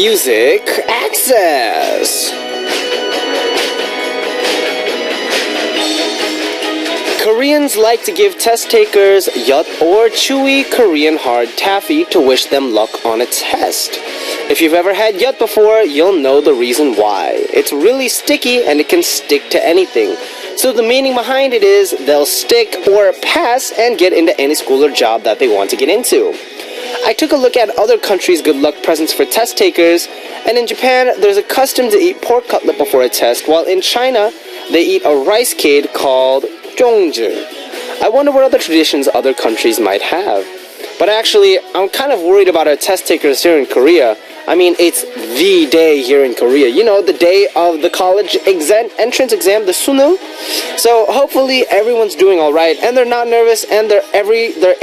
Music Access. Koreans like to give test takers yut or chewy Korean hard taffy to wish them luck on a test. If you've ever had yut before, you'll know the reason why. It's really sticky and it can stick to anything. So the meaning behind it is they'll stick or pass and get into any school or job that they want to get into. I took a look at other countries' good luck presents for test takers, and in Japan, there's a custom to eat pork cutlet before a test, while in China, they eat a rice cake called zhongzhi. I wonder what other traditions other countries might have. But actually, I'm kind of worried about our test takers here in Korea. I mean, it's the day here in Korea. You know, the day of the college entrance exam, the suneung. So hopefully everyone's doing all right, and they're not nervous, and they're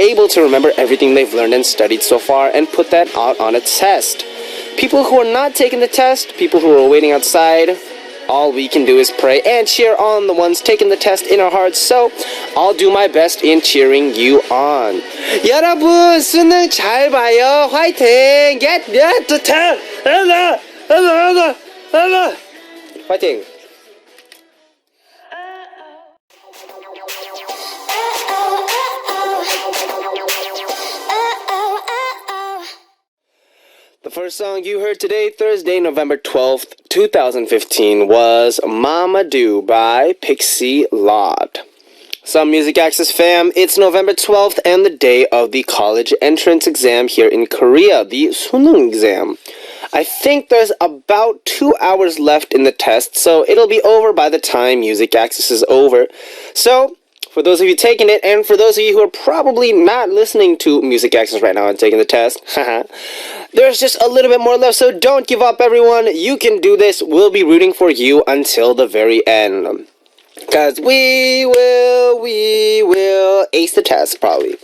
able to remember everything they've learned and studied so far and put that out on a test. People who are not taking the test, people who are waiting outside, all we can do is pray and cheer on the ones taking the test in our hearts. So I'll do my best in cheering you on. 여러분 수능 잘 봐요. 화이팅. Get the test. 화이팅. The first song you heard today, Thursday, November 12th, 2015, was Mama Do by Pixie Lott. Some Music Access fam, it's November 12th and the day of the college entrance exam here in Korea, the suneung exam. I think there's about 2 hours left in the test, so it'll be over by the time Music Access is over. So, for those of you taking it, and for those of you who are probably not listening to Music Access right now and taking the test, there's just a little bit more left, so don't give up, everyone. You can do this. We'll be rooting for you until the very end. Because we will ace the test, probably.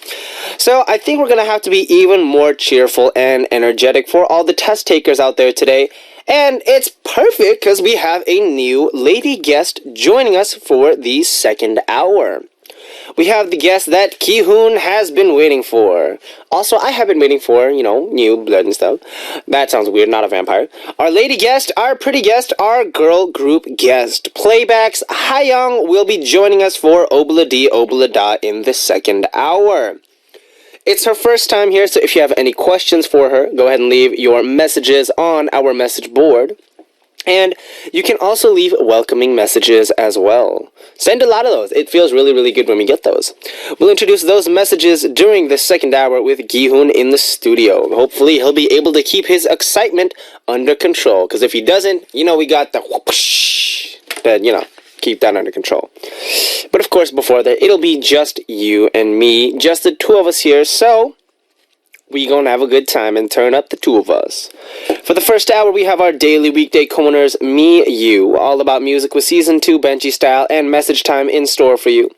So I think we're going to have to be even more cheerful and energetic for all the test takers out there today. And it's perfect because we have a new lady guest joining us for the second hour. We have the guest that Ki-hoon has been waiting for. Also, I have been waiting for, new blood and stuff. That sounds weird, not a vampire. Our lady guest, our pretty guest, our girl group guest. Playbacks Hayoung will be joining us for Obla Di Obla Da in the second hour. It's her first time here, so if you have any questions for her, go ahead and leave your messages on our message board. And you can also leave welcoming messages as well. Send a lot of those. It feels really, really good when we get those. We'll introduce those messages during the second hour with Gi-hoon in the studio. Hopefully, he'll be able to keep his excitement under control. Because if he doesn't, we got the whoosh, that, keep that under control. But of course, before that, it'll be just you and me, just the two of us here. So we gonna have a good time and turn up the two of us. For the first hour, we have our daily weekday corners, Me, You, all about music with Season 2 Benji style and message time in store for you.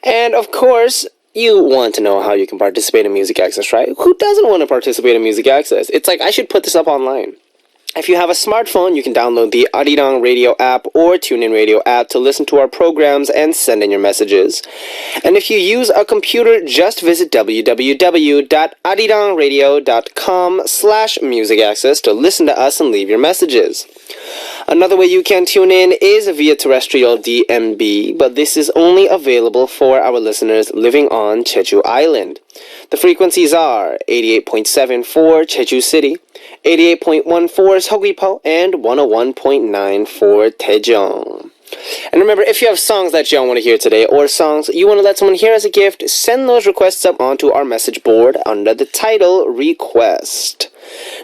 And of course, you want to know how you can participate in Music Access, right? Who doesn't want to participate in Music Access? It's like I should put this up online. If you have a smartphone, you can download the Arirang Radio app or TuneIn Radio app to listen to our programs and send in your messages. And if you use a computer, just visit www.arirangradio.com/musicaccess to listen to us and leave your messages. Another way you can tune in is via terrestrial DMB, but this is only available for our listeners living on Jeju Island. The frequencies are 88.7 for Jeju City, 88.1 for Seogwipo, and 101.9 for Daejeon. And remember, if you have songs that you don't want to hear today, or songs you want to let someone hear as a gift, send those requests up onto our message board under the title Request.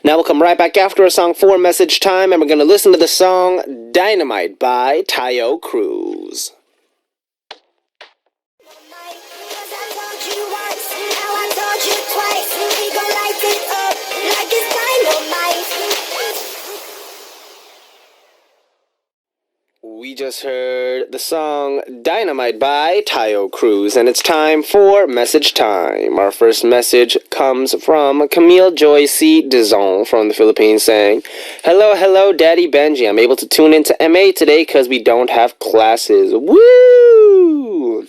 Now we'll come right back after a song for message time, and we're going to listen to the song Dynamite by Tayo Cruz. We just heard the song Dynamite by Tayo Cruz, and it's time for message time. Our first message comes from Camille Joy C. Dizon from the Philippines saying, Hello, Daddy Benji. I'm able to tune into MA today because we don't have classes. Woo!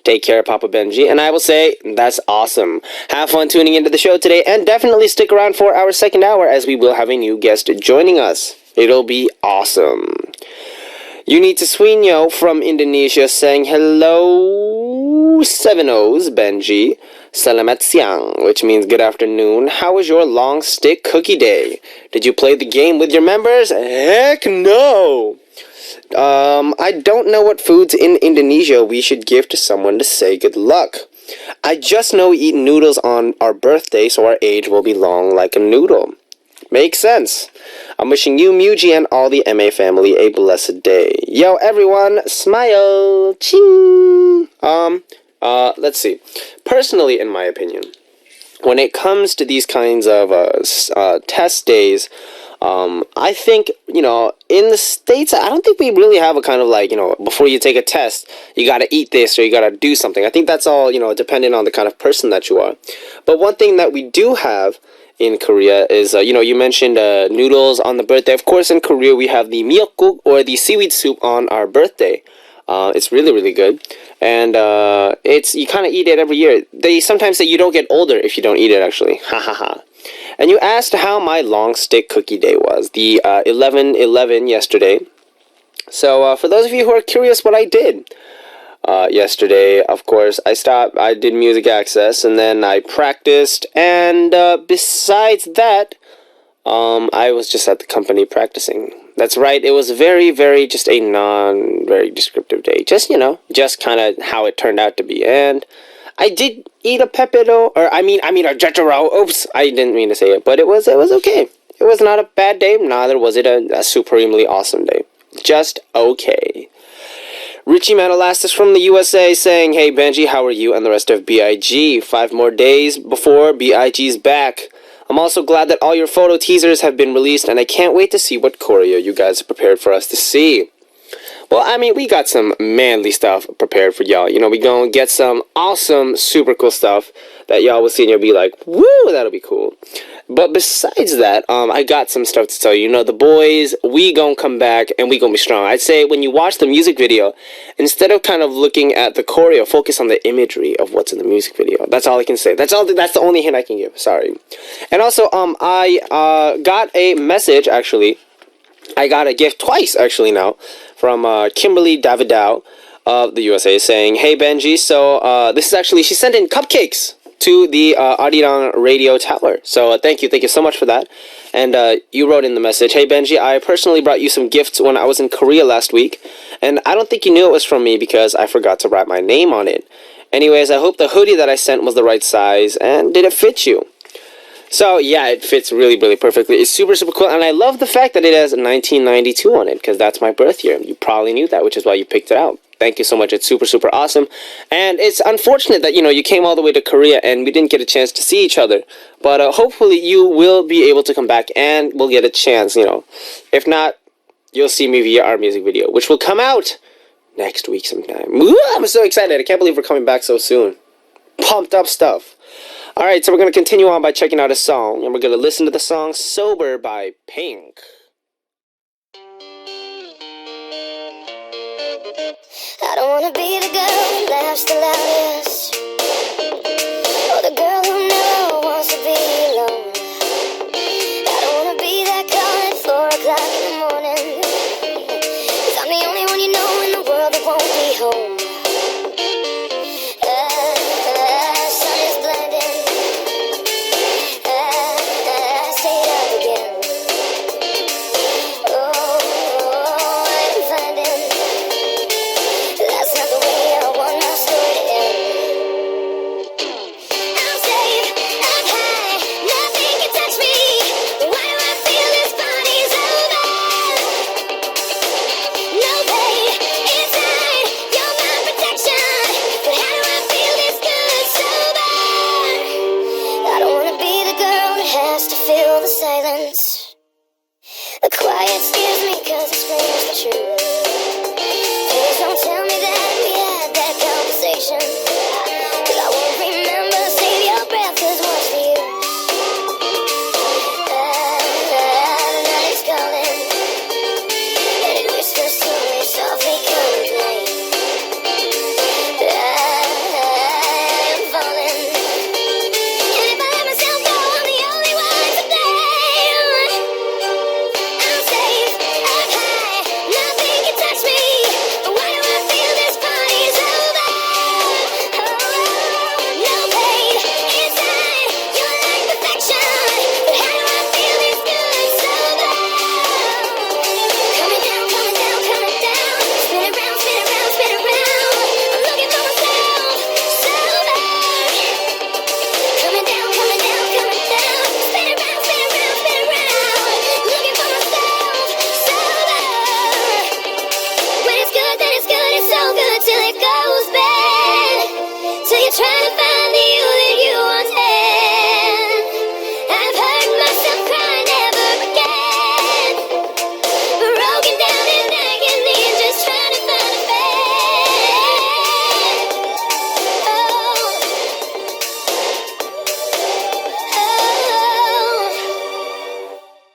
Take care, Papa Benji. And I will say, that's awesome. Have fun tuning into the show today, and definitely stick around for our second hour as we will have a new guest joining us. It'll be awesome. Unita Swinyo from Indonesia saying hello, 7-0s, Benji. Selamat siang, which means good afternoon. How was your long stick cookie day? Did you play the game with your members? Heck no! I don't know what foods in Indonesia we should give to someone to say good luck. I just know we eat noodles on our birthday, so our age will be long like a noodle. Makes sense. I'm wishing you, Muji, and all the MA family a blessed day. Yo, everyone, smile! Ching! Let's see. Personally, in my opinion, when it comes to these kinds of test days, I think, in the States, I don't think we really have a kind of like, before you take a test, you gotta eat this or you gotta do something. I think that's all, dependent on the kind of person that you are. But one thing that we do have in Korea is, you mentioned noodles on the birthday. Of course, in Korea, we have the miyeokguk, or the seaweed soup, on our birthday. It's really, really good. And you kind of eat it every year. They sometimes say you don't get older if you don't eat it, actually. Ha ha ha. And you asked how my long stick cookie day was. The 11/11 yesterday. So for those of you who are curious what I did yesterday, of course, I did music access, and then I practiced. And besides that, I was just at the company practicing. That's right, it was very, very, just a very descriptive day. Just kind of how it turned out to be. And I did eat a pepito, or I mean a jejero. Oops, I didn't mean to say it, but it was okay. It was not a bad day, neither was it a supremely awesome day. Just okay. Richie Manolastis from the USA saying, hey Benji, how are you and the rest of BIG? 5 more days before BIG's back. I'm also glad that all your photo teasers have been released, and I can't wait to see what choreo you guys have prepared for us to see. Well, we got some manly stuff prepared for y'all. We gonna get some awesome, super cool stuff that y'all will see and you'll be like, woo, that'll be cool. But besides that, I got some stuff to tell you. The boys, we gonna come back and we gonna be strong. I'd say when you watch the music video, instead of kind of looking at the choreo, focus on the imagery of what's in the music video. That's all I can say. That's the only hint I can give. Sorry. And also, I got a message, actually. I got a gift twice, actually, now, from Kimberly Davidow of the USA saying, hey Benji, so this is actually, she sent in cupcakes to the Arirang radio tower. So thank you so much for that. And you wrote in the message, hey Benji, I personally brought you some gifts when I was in Korea last week, and I don't think you knew it was from me because I forgot to write my name on it. Anyways, I hope the hoodie that I sent was the right size, and did it fit you? So yeah, it fits really, really perfectly. It's super, super cool, and I love the fact that it has 1992 on it, because that's my birth year. You probably knew that, which is why you picked it out. Thank you so much. It's super, super awesome. And it's unfortunate that, you came all the way to Korea and we didn't get a chance to see each other. But hopefully you will be able to come back and we'll get a chance, If not, you'll see me via our music video, which will come out next week sometime. Woo, I'm so excited. I can't believe we're coming back so soon. Pumped up stuff. Alright, so we're going to continue on by checking out a song. And we're going to listen to the song Sober by Pink. I don't wanna be the girl who laughs the loudest, or the girl who never wants to be alone. I don't wanna be that call at 4 o'clock in the morning, 'cause I'm the only one you know in the world that won't be home. Sun is blinding, I stayed up again. Oh, I'm finding that's not the way I want my story to end. I'm safe, I'm high, nothing can touch me. Why do I feel this body's over? No pain inside, you're my protection. But how do I feel this good sober? I don't wanna be the girl that has to fill the silence. The quiet scares me 'cause it screams the truth. Please don't tell me that we had that conversation, 'cause I won't remember. Save your breath, 'cause what's the use? The night is calling, and it whispers to me softly, come with me. till it goes bad, till you're trying to find the you that you once had. I've heard myself cry never again, broken down in agony, just trying to find a bed.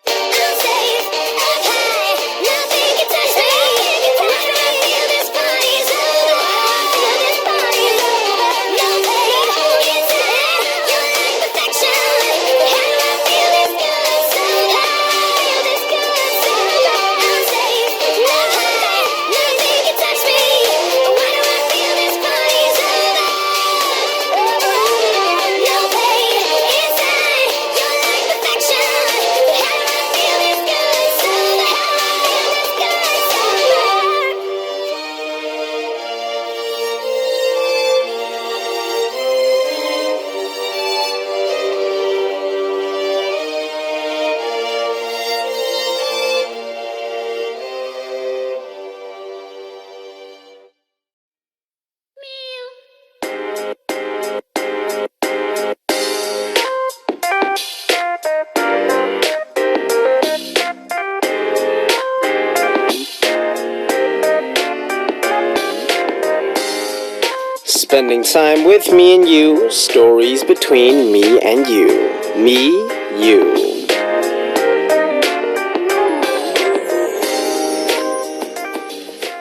I'm safe, up high, nothing can touch me. Whenever I feel this body's over, feel this body's over. No pain inside, you're like perfection. How do I feel this good so feel this good so I'm safe, up high, nothing can touch me. Why do I feel this body's over? No pain inside, you're like perfection. How do I feel this good so Spending time with me and you, stories between me and you. Me, you.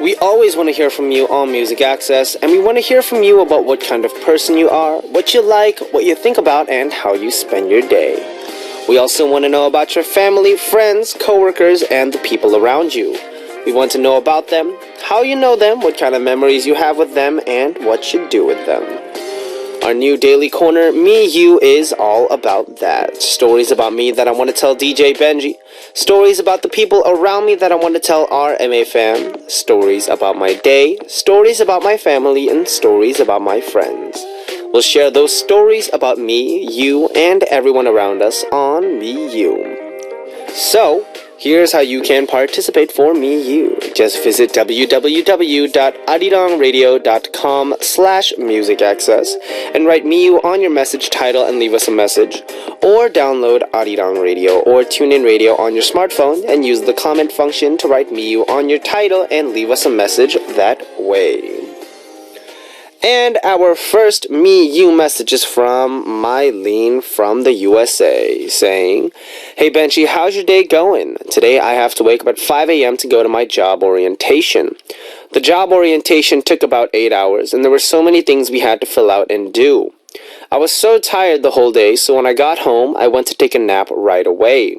We always want to hear from you on Music Access, and we want to hear from you about what kind of person you are, what you like, what you think about, and how you spend your day. We also want to know about your family, friends, coworkers, and the people around you. We want to know about them, how you know them, what kind of memories you have with them, and what you do with them. Our new daily corner, Me You, is all about that. Stories about me that I want to tell DJ Benji. Stories about the people around me that I want to tell RMA fam. Stories about my day. Stories about my family. And stories about my friends. We'll share those stories about me, you, and everyone around us on Me You. So, here's how you can participate for Me You. Just visit www.arirang.com/musicaccess and write Me You on your message title and leave us a message. Or download Arirang Radio or TuneIn Radio on your smartphone and use the comment function to write Me You on your title and leave us a message that way. And our first Me You message is from Mylene from the USA, saying, "Hey Benji, how's your day going? Today I have to wake up at 5 a.m. to go to my job orientation. The job orientation took about 8 hours, and there were so many things we had to fill out and do. I was so tired the whole day, so when I got home, I went to take a nap right away.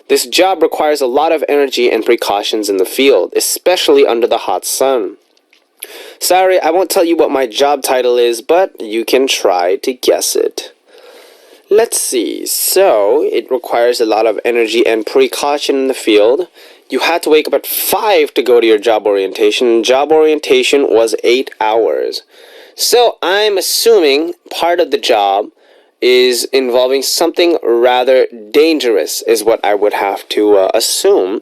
This job requires a lot of energy and precautions in the field, especially under the hot sun. Sorry, I won't tell you what my job title is, but you can try to guess it. Let's see. So, it requires a lot of energy and precaution in the field. You had to wake up at 5 to go to your job orientation. Job orientation was 8 hours. So, I'm assuming part of the job is involving something rather dangerous, is what I would have to assume.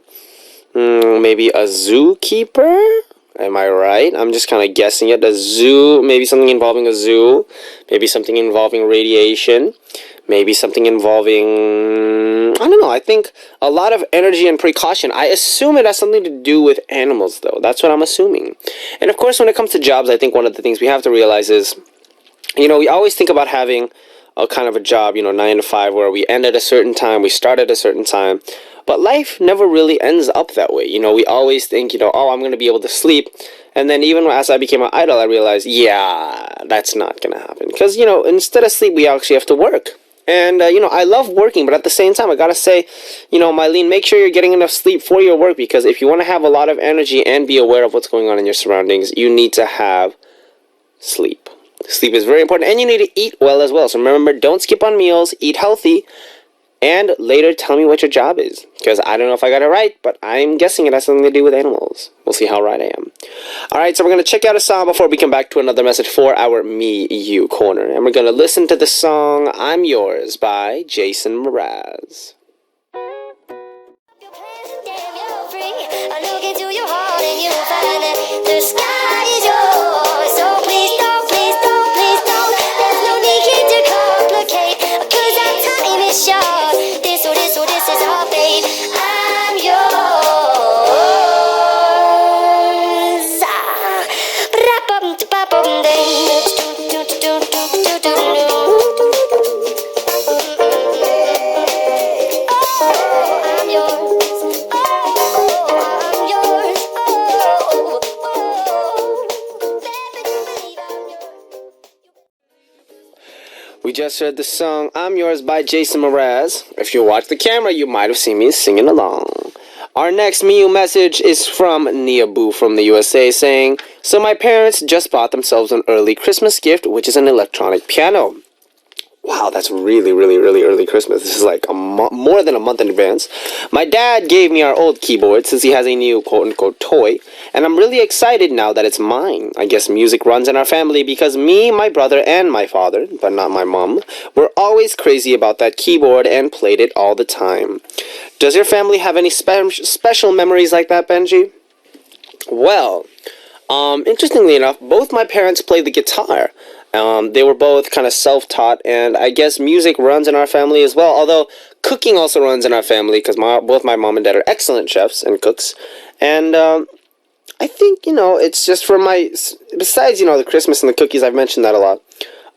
Maybe a zookeeper? Am I right? I'm just kind of guessing it. A zoo, maybe something involving a zoo, maybe something involving radiation, maybe something involving, I don't know, I think a lot of energy and precaution. I assume it has something to do with animals, though. That's what I'm assuming. And of course, when it comes to jobs, I think one of the things we have to realize is, we always think about having a kind of a job, 9 to 5, where we end at a certain time, we start at a certain time. But life never really ends up that way. We always think, oh, I'm going to be able to sleep. And then even as I became an idol, I realized, yeah, that's not going to happen. Because, instead of sleep, we actually have to work. And, I love working, but at the same time, I got to say, Mylene, make sure you're getting enough sleep for your work. Because if you want to have a lot of energy and be aware of what's going on in your surroundings, you need to have sleep. Sleep is very important. And you need to eat well as well. So remember, don't skip on meals, eat healthy. And later, tell me what your job is. Because I don't know if I got it right, but I'm guessing it has something to do with animals. We'll see how right I am. Alright, so we're going to check out a song before we come back to another message for our Me You corner. And we're going to listen to the song I'm Yours by Jason Mraz. Damn, you're free. I look into your heart and you'll find that the sky is yours. just heard the song I'm Yours by Jason Mraz. If you watch the camera, you might have seen me singing along. Our next Miu message is from Nia Boo from the USA saying, so my parents just bought themselves an early Christmas gift, which is an electronic piano. Wow, that's really, really, really early Christmas. This is like more than a month in advance. My dad gave me our old keyboard since he has a new quote-unquote toy, and I'm really excited now that it's mine. I guess music runs in our family because me, my brother, and my father, but not my mom, were always crazy about that keyboard and played it all the time. Does your family have any special memories like that, Benji? Well, interestingly enough, both my parents played the guitar. They were both kind of self-taught, and I guess music runs in our family as well, although cooking also runs in our family, because both my mom and dad are excellent chefs and cooks, and I think, it's just from besides, the Christmas and the cookies, I've mentioned that a lot.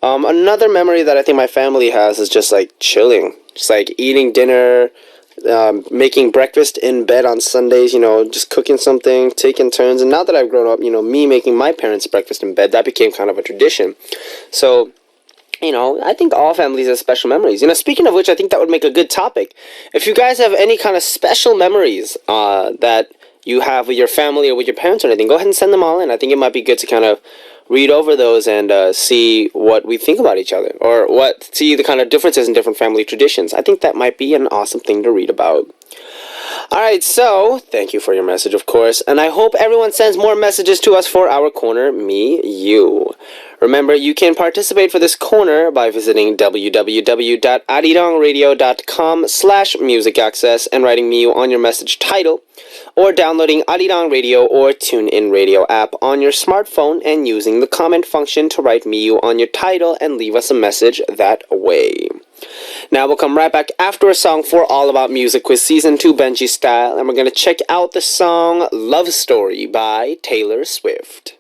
Another memory that I think my family has is just, like, chilling, just, like, eating dinner, making breakfast in bed on Sundays, just cooking something, taking turns. And now that I've grown up, me making my parents breakfast in bed, that became kind of a tradition. So, I think all families have special memories. Speaking of which, I think that would make a good topic. If you guys have any kind of special memories that you have with your family or with your parents or anything, go ahead and send them all in. I think it might be good to kind of read over those and see what we think about each other, or see the kind of differences in different family traditions. I think that might be an awesome thing to read about. Alright, so thank you for your message, of course, and I hope everyone sends more messages to us for our corner, Me, You. Remember, you can participate for this corner by visiting www.arirangradio.com/music access and writing Me, You on your message title, or downloading Arirang Radio or TuneIn Radio app on your smartphone and using the comment function to write Me, You on your title and leave us a message that way. Now we'll come right back after a song for All About Music Quiz Season 2 Benji Style, and we're going to check out the song Love Story by Taylor Swift.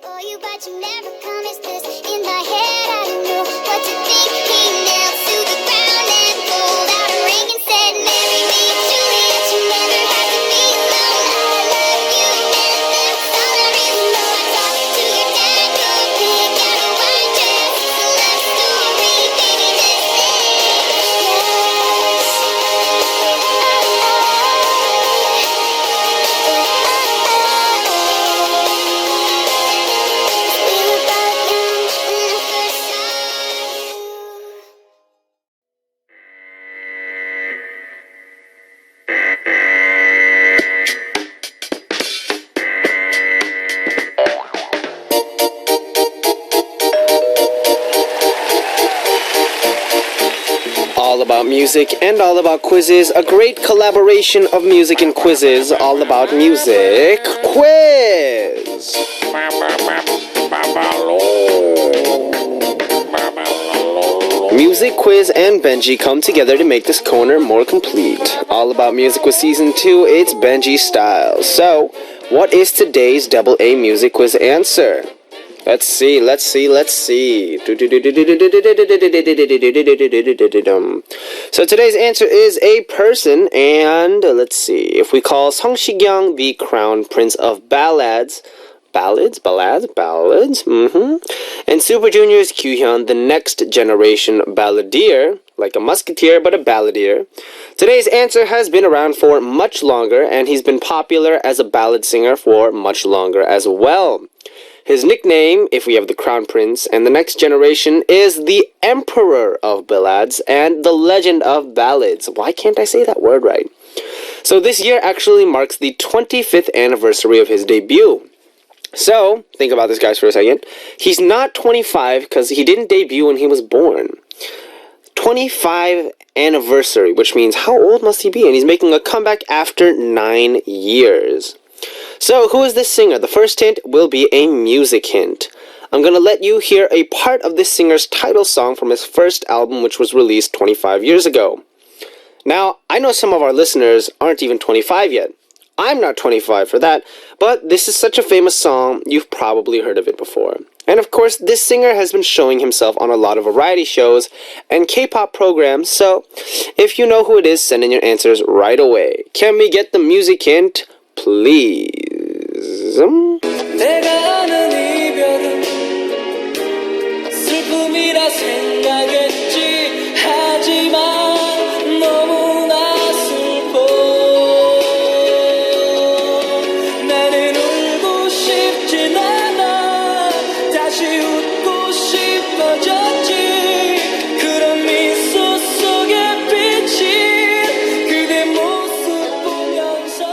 For you, but you never promised this. In my head, I don't know what to think. He knelt to the ground and pulled out a ring and said, marry me, Juliet. You never had to be alone. I love you, and that's all there is. No, I talked to your dad. Go pick out a white dress. It's a love story, baby. This is All about music and all about quizzes. A great collaboration of music and quizzes. All about music quiz. Music quiz and Benji come together to make this corner more complete. All about music with season 2. It's Benji style. So, what is today's double A music quiz answer? Let's see. So today's answer is a person, and let's see. If we call Song Shikyung the crown prince of ballads, and Super Junior's Kyuhyun the next generation balladeer, like a musketeer but a balladeer. Today's answer has been around for much longer, and he's been popular as a ballad singer for much longer as well. His nickname, if we have the Crown Prince and the next generation, is the Emperor of Ballads and the Legend of Ballads. Why can't I say that word right? So this year actually marks the 25th anniversary of his debut. So, think about this, guys, for a second. He's not 25 because he didn't debut when he was born. 25 anniversary, which means how old must he be? And he's making a comeback after 9 years. So, who is this singer? The first hint will be a music hint. I'm going to let you hear a part of this singer's title song from his first album, which was released 25 years ago. Now, I know some of our listeners aren't even 25 yet. I'm not 25 for that, but this is such a famous song, you've probably heard of it before. And of course, this singer has been showing himself on a lot of variety shows and K-pop programs, so if you know who it is, send in your answers right away. Can we get the music hint, please? 일이라 생각했지 하지만 너무나 슬퍼 나는 울고 싶진 않아 다시 웃고 싶어졌지 그런 미소 속에 비친 그대 모습 보면서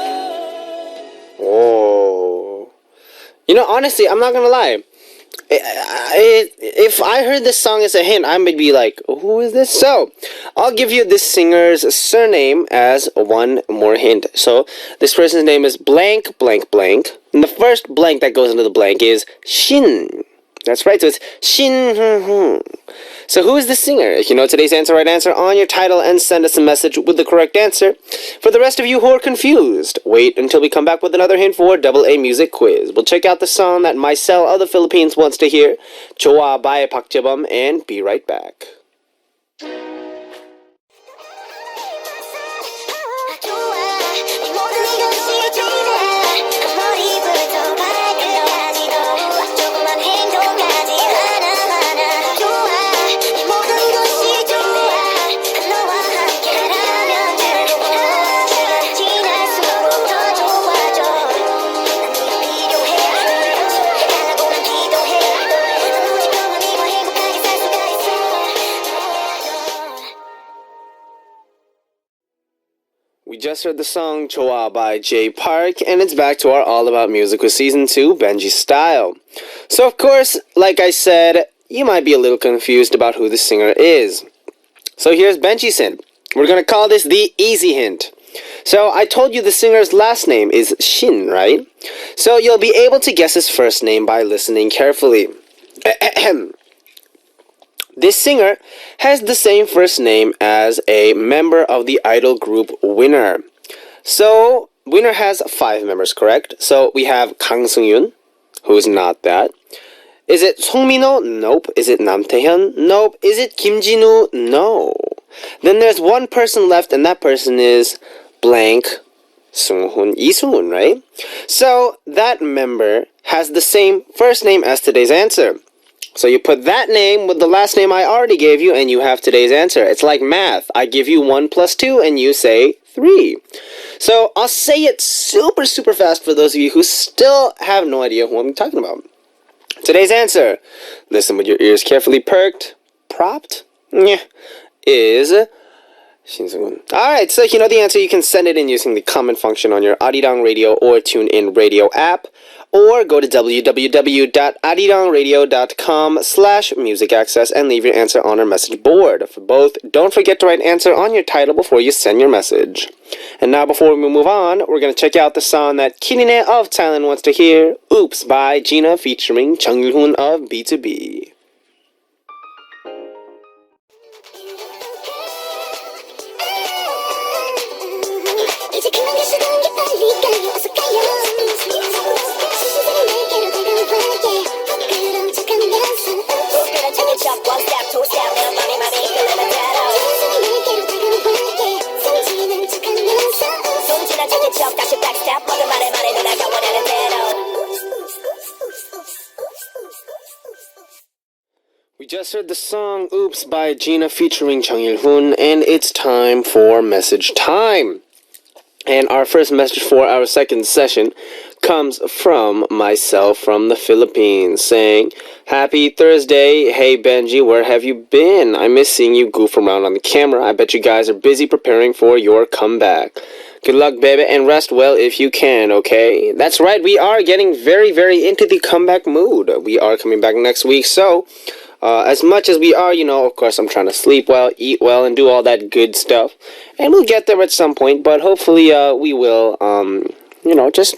Oh. You know, honestly, I'm not gonna lie. If I heard this song as a hint, I might be like, who is this? So, I'll give you this singer's surname as one more hint. So, this person's name is blank, blank, blank. And the first blank that goes into the blank is Shin. That's right, so it's Shin. So who is the singer? If you know today's answer, write answer on your title and send us a message with the correct answer. For the rest of you who are confused, wait until we come back with another hint for Double A Music Quiz. We'll check out the song that Mycel of the Philippines wants to hear, Joa by Park Jae-bum, and be right back. We just heard the song Choa by Jay Park, and it's back to our All About Music with Season 2, Benji Style. So, of course, like I said, you might be a little confused about who the singer is. So here's Benji's hint. We're going to call this the easy hint. So, I told you the singer's last name is Shin, right? So, you'll be able to guess his first name by listening carefully. This singer has the same first name as a member of the idol group Winner. So, Winner has 5 members, correct? So, we have Kang Seung-yoon, who's not that. Is it Song Min-ho? Nope. Is it Nam Tae-hyun? Nope. Is it Kim Jin-woo? No. Then there's one person left, and that person is blank Sung-hoon, Lee Sung-hoon, right? So, that member has the same first name as today's answer. So you put that name with the last name I already gave you, and you have today's answer. It's like math. I give you 1 plus 2, and you say 3. So I'll say it super, super fast for those of you who still have no idea who I'm talking about. Today's answer, listen with your ears carefully propped, is Shin Seung-hoon. Alright, so if you know the answer, you can send it in using the comment function on your Arirang Radio or TuneIn Radio app, or go to www.arirangradio.com/music access and leave your answer on our message board. For both, don't forget to write answer on your title before you send your message. And now before we move on, we're going to check out the song that Kinine of Thailand wants to hear, Oops by Gina featuring Chung Il-hoon of B2B. 이제 그만 가시던 게 빨리 가요 어서 가요 시시들이 내게로 다가와게 그런 척하면서 그런 척을 척 one step two step 내 맘이 많이 이끌리는 대로 시시들이 내게로 다가와게 숨지는 척하면서 숨지는 척을 척 다시 back step 모든 말에 누나가 원하는 대로 We just heard the song Oops by Gina featuring Chung Il-hoon, and it's time for message time. And our first message for our second session comes from Mycel from the Philippines, saying, Happy Thursday. Hey Benji, where have you been? I miss seeing you goof around on the camera. I bet you guys are busy preparing for your comeback. Good luck, baby, and rest well if you can, okay? That's right, we are getting very, very into the comeback mood. We are coming back next week, so as much as we are, of course, I'm trying to sleep well, eat well, and do all that good stuff. And we'll get there at some point, but hopefully we will, just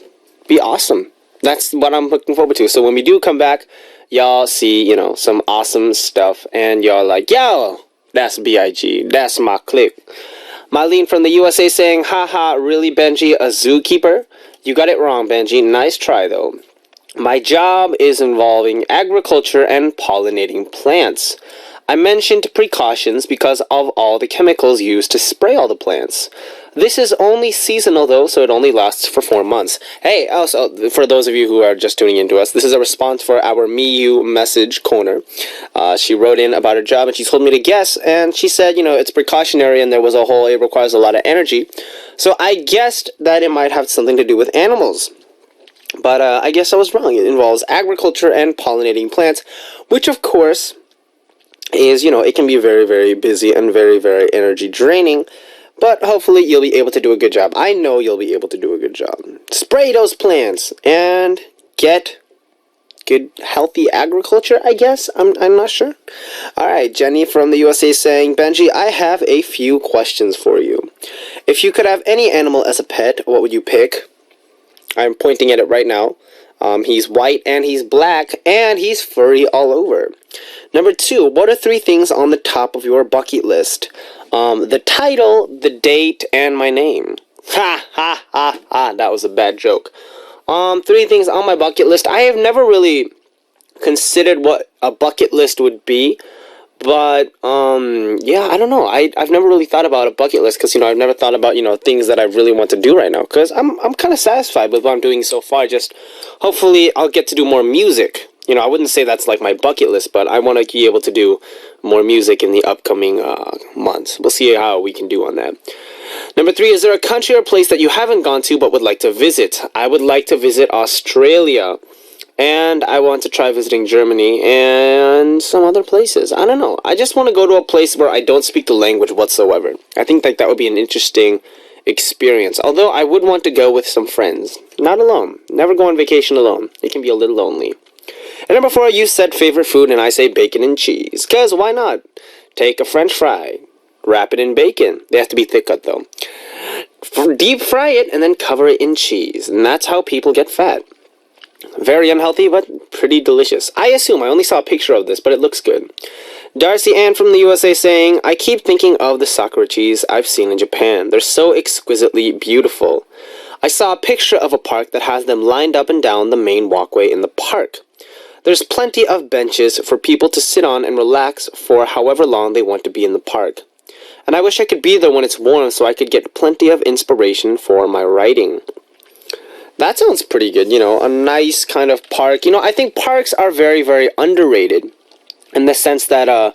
be awesome. That's what I'm looking forward to. So when we do come back, y'all see, some awesome stuff, and y'all like, yo, that's B.I.G., that's my clique. Marlene from the USA saying, haha, really, Benji, a zookeeper? You got it wrong, Benji. Nice try, though. My job is involving agriculture and pollinating plants. I mentioned precautions because of all the chemicals used to spray all the plants. This is only seasonal though, so it only lasts for 4 months. Hey, also, for those of you who are just tuning into us, this is a response for our Me message corner. She wrote in about her job and she told me to guess, and she said, it's precautionary and there was it requires a lot of energy. So I guessed that it might have something to do with animals. But I guess I was wrong. It involves agriculture and pollinating plants, which of course is, it can be very, very busy and very, very energy draining. But hopefully you'll be able to do a good job. I know you'll be able to do a good job. Spray those plants and get good, healthy agriculture, I guess? I'm not sure. Alright, Jenny from the USA saying, Benji, I have a few questions for you. If you could have any animal as a pet, what would you pick? I'm pointing at it right now. He's white and he's black and he's furry all over. Number 2, what are 3 things on the top of your bucket list? The title, the date, and my name. Ha, ha, ha, ha. That was a bad joke. 3 things on my bucket list. I have never really considered what a bucket list would be. But, yeah, I don't know. I've never really thought about a bucket list because, I've never thought about, things that I really want to do right now. Because I'm kind of satisfied with what I'm doing so far. Just, hopefully, I'll get to do more music. I wouldn't say that's like my bucket list, but I want to be able to do more music in the upcoming months. We'll see how we can do on that. Number 3, is there a country or place that you haven't gone to but would like to visit? I would like to visit Australia. And I want to try visiting Germany and some other places. I don't know. I just want to go to a place where I don't speak the language whatsoever. I think that would be an interesting experience. Although I would want to go with some friends. Not alone. Never go on vacation alone. It can be a little lonely. And number 4, you said favorite food and I say bacon and cheese. Because why not? Take a French fry. Wrap it in bacon. They have to be thick cut though. Deep fry it and then cover it in cheese. And that's how people get fat. Very unhealthy, but pretty delicious. I assume. I only saw a picture of this, but it looks good. Darcy Ann from the USA saying, I keep thinking of the sakura trees I've seen in Japan. They're so exquisitely beautiful. I saw a picture of a park that has them lined up and down the main walkway in the park. There's plenty of benches for people to sit on and relax for however long they want to be in the park. And I wish I could be there when it's warm so I could get plenty of inspiration for my writing. That sounds pretty good, a nice kind of park. I think parks are very, very underrated in the sense that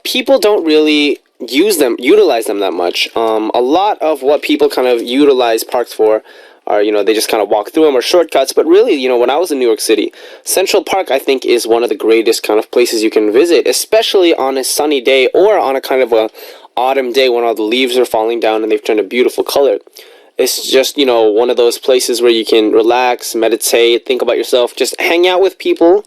people don't really utilize them that much. A lot of what people kind of utilize parks for are, they just kind of walk through them or shortcuts. But really, when I was in New York City, Central Park, I think, is one of the greatest kind of places you can visit, especially on a sunny day or on a kind of a autumn day when all the leaves are falling down and they've turned a beautiful color. It's just, one of those places where you can relax, meditate, think about yourself, just hang out with people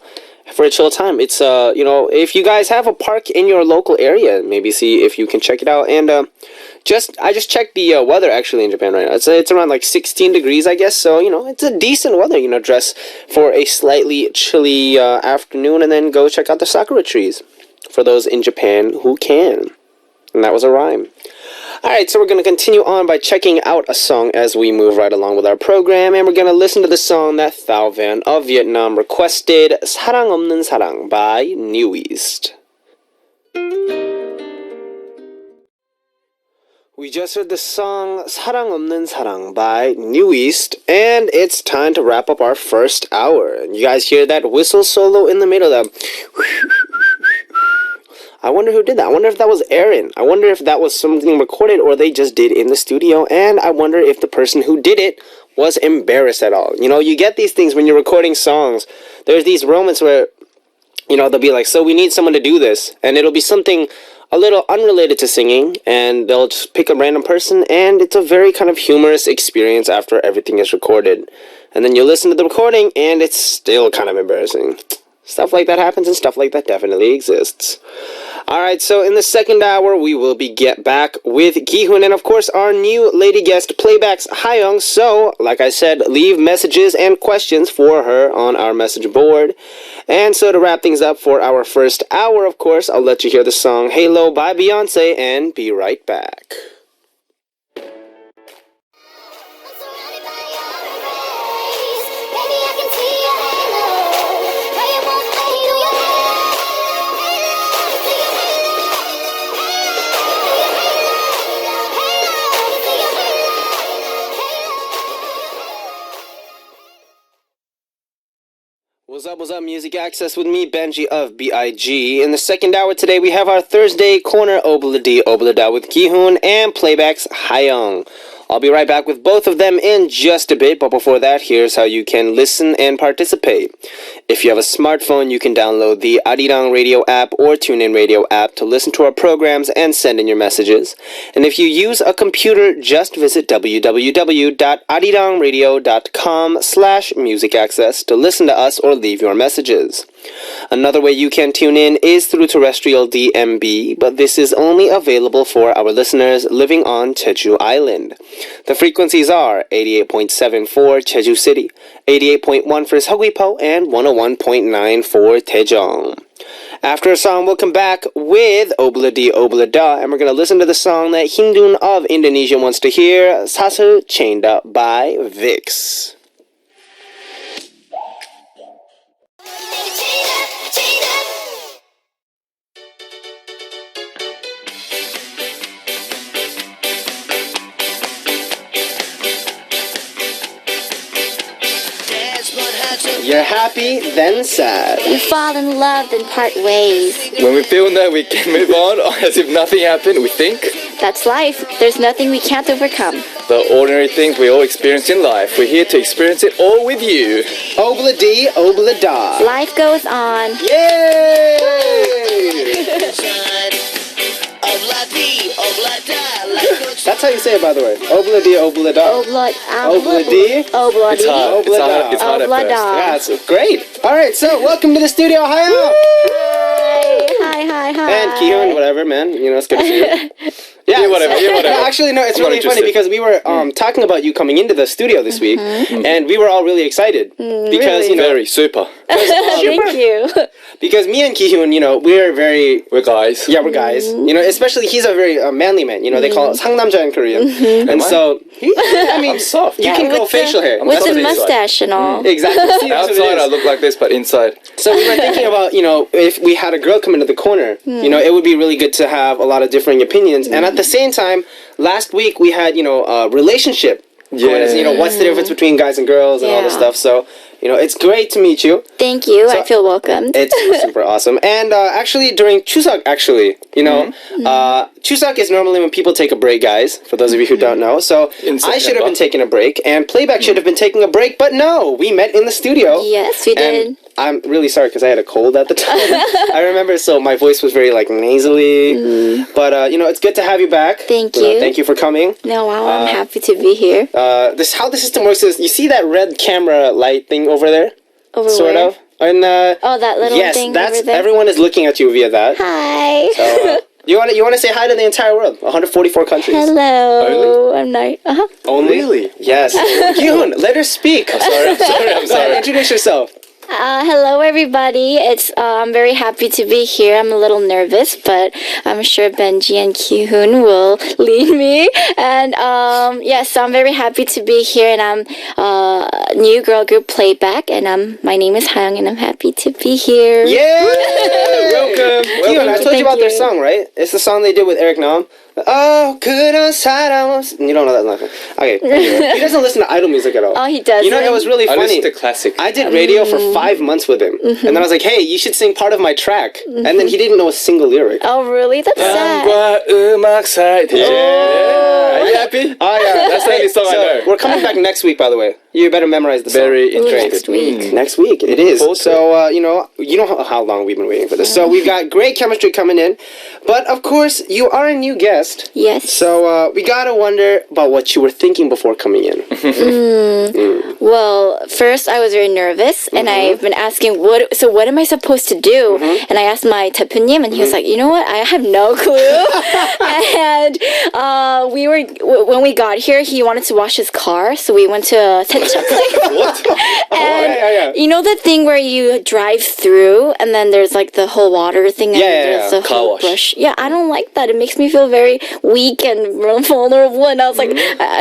for a chill time. It's, if you guys have a park in your local area, maybe see if you can check it out. And I just checked the weather actually in Japan right now. It's around like 16 degrees, I guess. So, it's a decent weather, dress for a slightly chilly afternoon and then go check out the sakura trees for those in Japan who can. And that was a rhyme. Alright, so we're going to continue on by checking out a song as we move right along with our program. And we're going to listen to the song that Thao Van of Vietnam requested, 사랑 없는 사랑 by New East. We just heard the song 사랑 없는 사랑 by New East. And it's time to wrap up our first hour. And you guys hear that whistle solo in the middle of I wonder who did that. I wonder if that was Aaron. I wonder if that was something recorded or they just did in the studio. And I wonder if the person who did it was embarrassed at all. You get these things when you're recording songs. There's these moments where, they'll be like, so we need someone to do this. And it'll be something a little unrelated to singing. And they'll just pick a random person. And it's a very kind of humorous experience after everything is recorded. And then you listen to the recording and it's still kind of embarrassing. Stuff like that happens and stuff like that definitely exists. Alright, so in the second hour, we will be back with Gi-hun and, of course, our new lady guest, Playbacks Hayoung. So, like I said, leave messages and questions for her on our message board. And so, to wrap things up for our first hour, of course, I'll let you hear the song Halo by Beyonce and be right back. Halo, What's up, Music Access with me, Benji of B.I.G. In the second hour today, we have our Thursday corner Obladi Oblada with Kihoon and Playback's Hayoung. I'll be right back with both of them in just a bit, but before that, here's how you can listen and participate. If you have a smartphone, you can download the Arirang Radio app or TuneIn Radio app to listen to our programs and send in your messages. And if you use a computer, just visit www.arirangradio.com/musicaccess to listen to us or leave your messages. Another way you can tune in is through terrestrial DMB, but this is only available for our listeners living on Jeju Island. The frequencies are 88.7 for Jeju City, 88.1 for Seogwipo, and 101.9 for Daejeong. After a song, we'll come back with Obladi Oblada, and we're going to listen to the song that Hindun of Indonesia wants to hear, Sasu Chained Up by Vix. You're happy, then sad. You fall in love, then part ways. When we feel that we can move on as if nothing happened, we think That's life. There's nothing we can't overcome. the ordinary things we all experience in life. We're here to experience it all with you. Obladi Oblada. Life goes on. Yay! That's how you say it, by the way. Obladi Oblada. Obladi. It's hard. It's hard at first. Yeah, it's great. All right, so welcome to the studio. Hi. Hi. And Kihoon, whatever, man. You know, it's good to see you. Yeah, whatever. No, actually, no, it's I'm not really funny interested. because we were talking about you coming into the studio this week, and we were all really excited because, you know, Very super. Thank you. because me and Kihoon, you know, we're very, We're guys. yeah, we're guys. You know, especially he's a very manly man. You know, they call it 상남자 in Korean, and Am I? so I mean, I'm soft. you can grow facial hair. With That's the what it is like. mustache and all. Exactly. See, that's what it Outside I is. look like this, but inside. So we were thinking about, you know, if we had a girl come into the corner, you know, it would be really good to have a lot of differing opinions. And at the same time, last week we had, you know, a relationship. Yeah. You know, what's the difference between guys and girls and all this Yeah. stuff. So, you know, it's great to meet you. Thank you. So- I feel welcomed. It's super awesome. And actually, during Chuseok, you know, Chuseok is normally when people take a break, guys, for those of you who don't know. So In I should have September. been taking a break, and Playback should have been taking a break, but no, we met in the studio. Yes, we did. And I'm really sorry because I had a cold at the time. I remember, so my voice was very like nasally. But you know, it's good to have you back. Thank know, you. Thank you for coming. No, wow, I'm happy to be here. This how the system works is you see that red camera light thing over there, Over sort where? of. And Oh, that little yes, thing that's over there. everyone is looking at you via that. Hi. You want to say hi to the entire world, 144 countries. Hello. I'm not. Only? Really? Yes. Yoon, let her speak. I'm sorry. Introduce yourself. Hello, everybody. I'm very happy to be here. I'm a little nervous, but I'm sure Benji and Kihoon will lead me. And yes, so I'm very happy to be here. And I'm new girl group Playback, and my name is Hayoung, and I'm happy to be here. Yeah. Welcome. Yoon, I told you Thank about their you. song, right? It's the song they did with Eric Nam. Oh, good on saram. You don't know that song. Okay. Anyway. He doesn't listen to idol music at all. Oh, he doesn't? You know, it was really I funny. listen to classic. I did radio for 5 months with him. And then I was like, hey, you should sing part of my track. And then he didn't know a single lyric. Oh, really? That's sad. 땅과 음악 사이. Yeah. Are you happy? Oh, yeah. That's the only song I know. We're coming back next week, by the way. You better memorize the song. Very interested. Next week. Next week, it is. forward to So, you know how long we've been waiting for this. So we've got great chemistry coming in. But, of course, you are a new guest. Yes. So we gotta wonder about what you were thinking before coming in. Well, first I was very nervous, and I've been asking what am I supposed to do? And I asked my 대표님, and he was like, you know what? I have no clue. And when we got here, he wanted to wash his car, so we went to a setup place. What? And yeah. you know the thing where you drive through, and then there's like the whole water thing, and Yeah, there's the car whole wash. brush. Yeah, I don't like that. It makes me feel very weak and vulnerable, and I was like,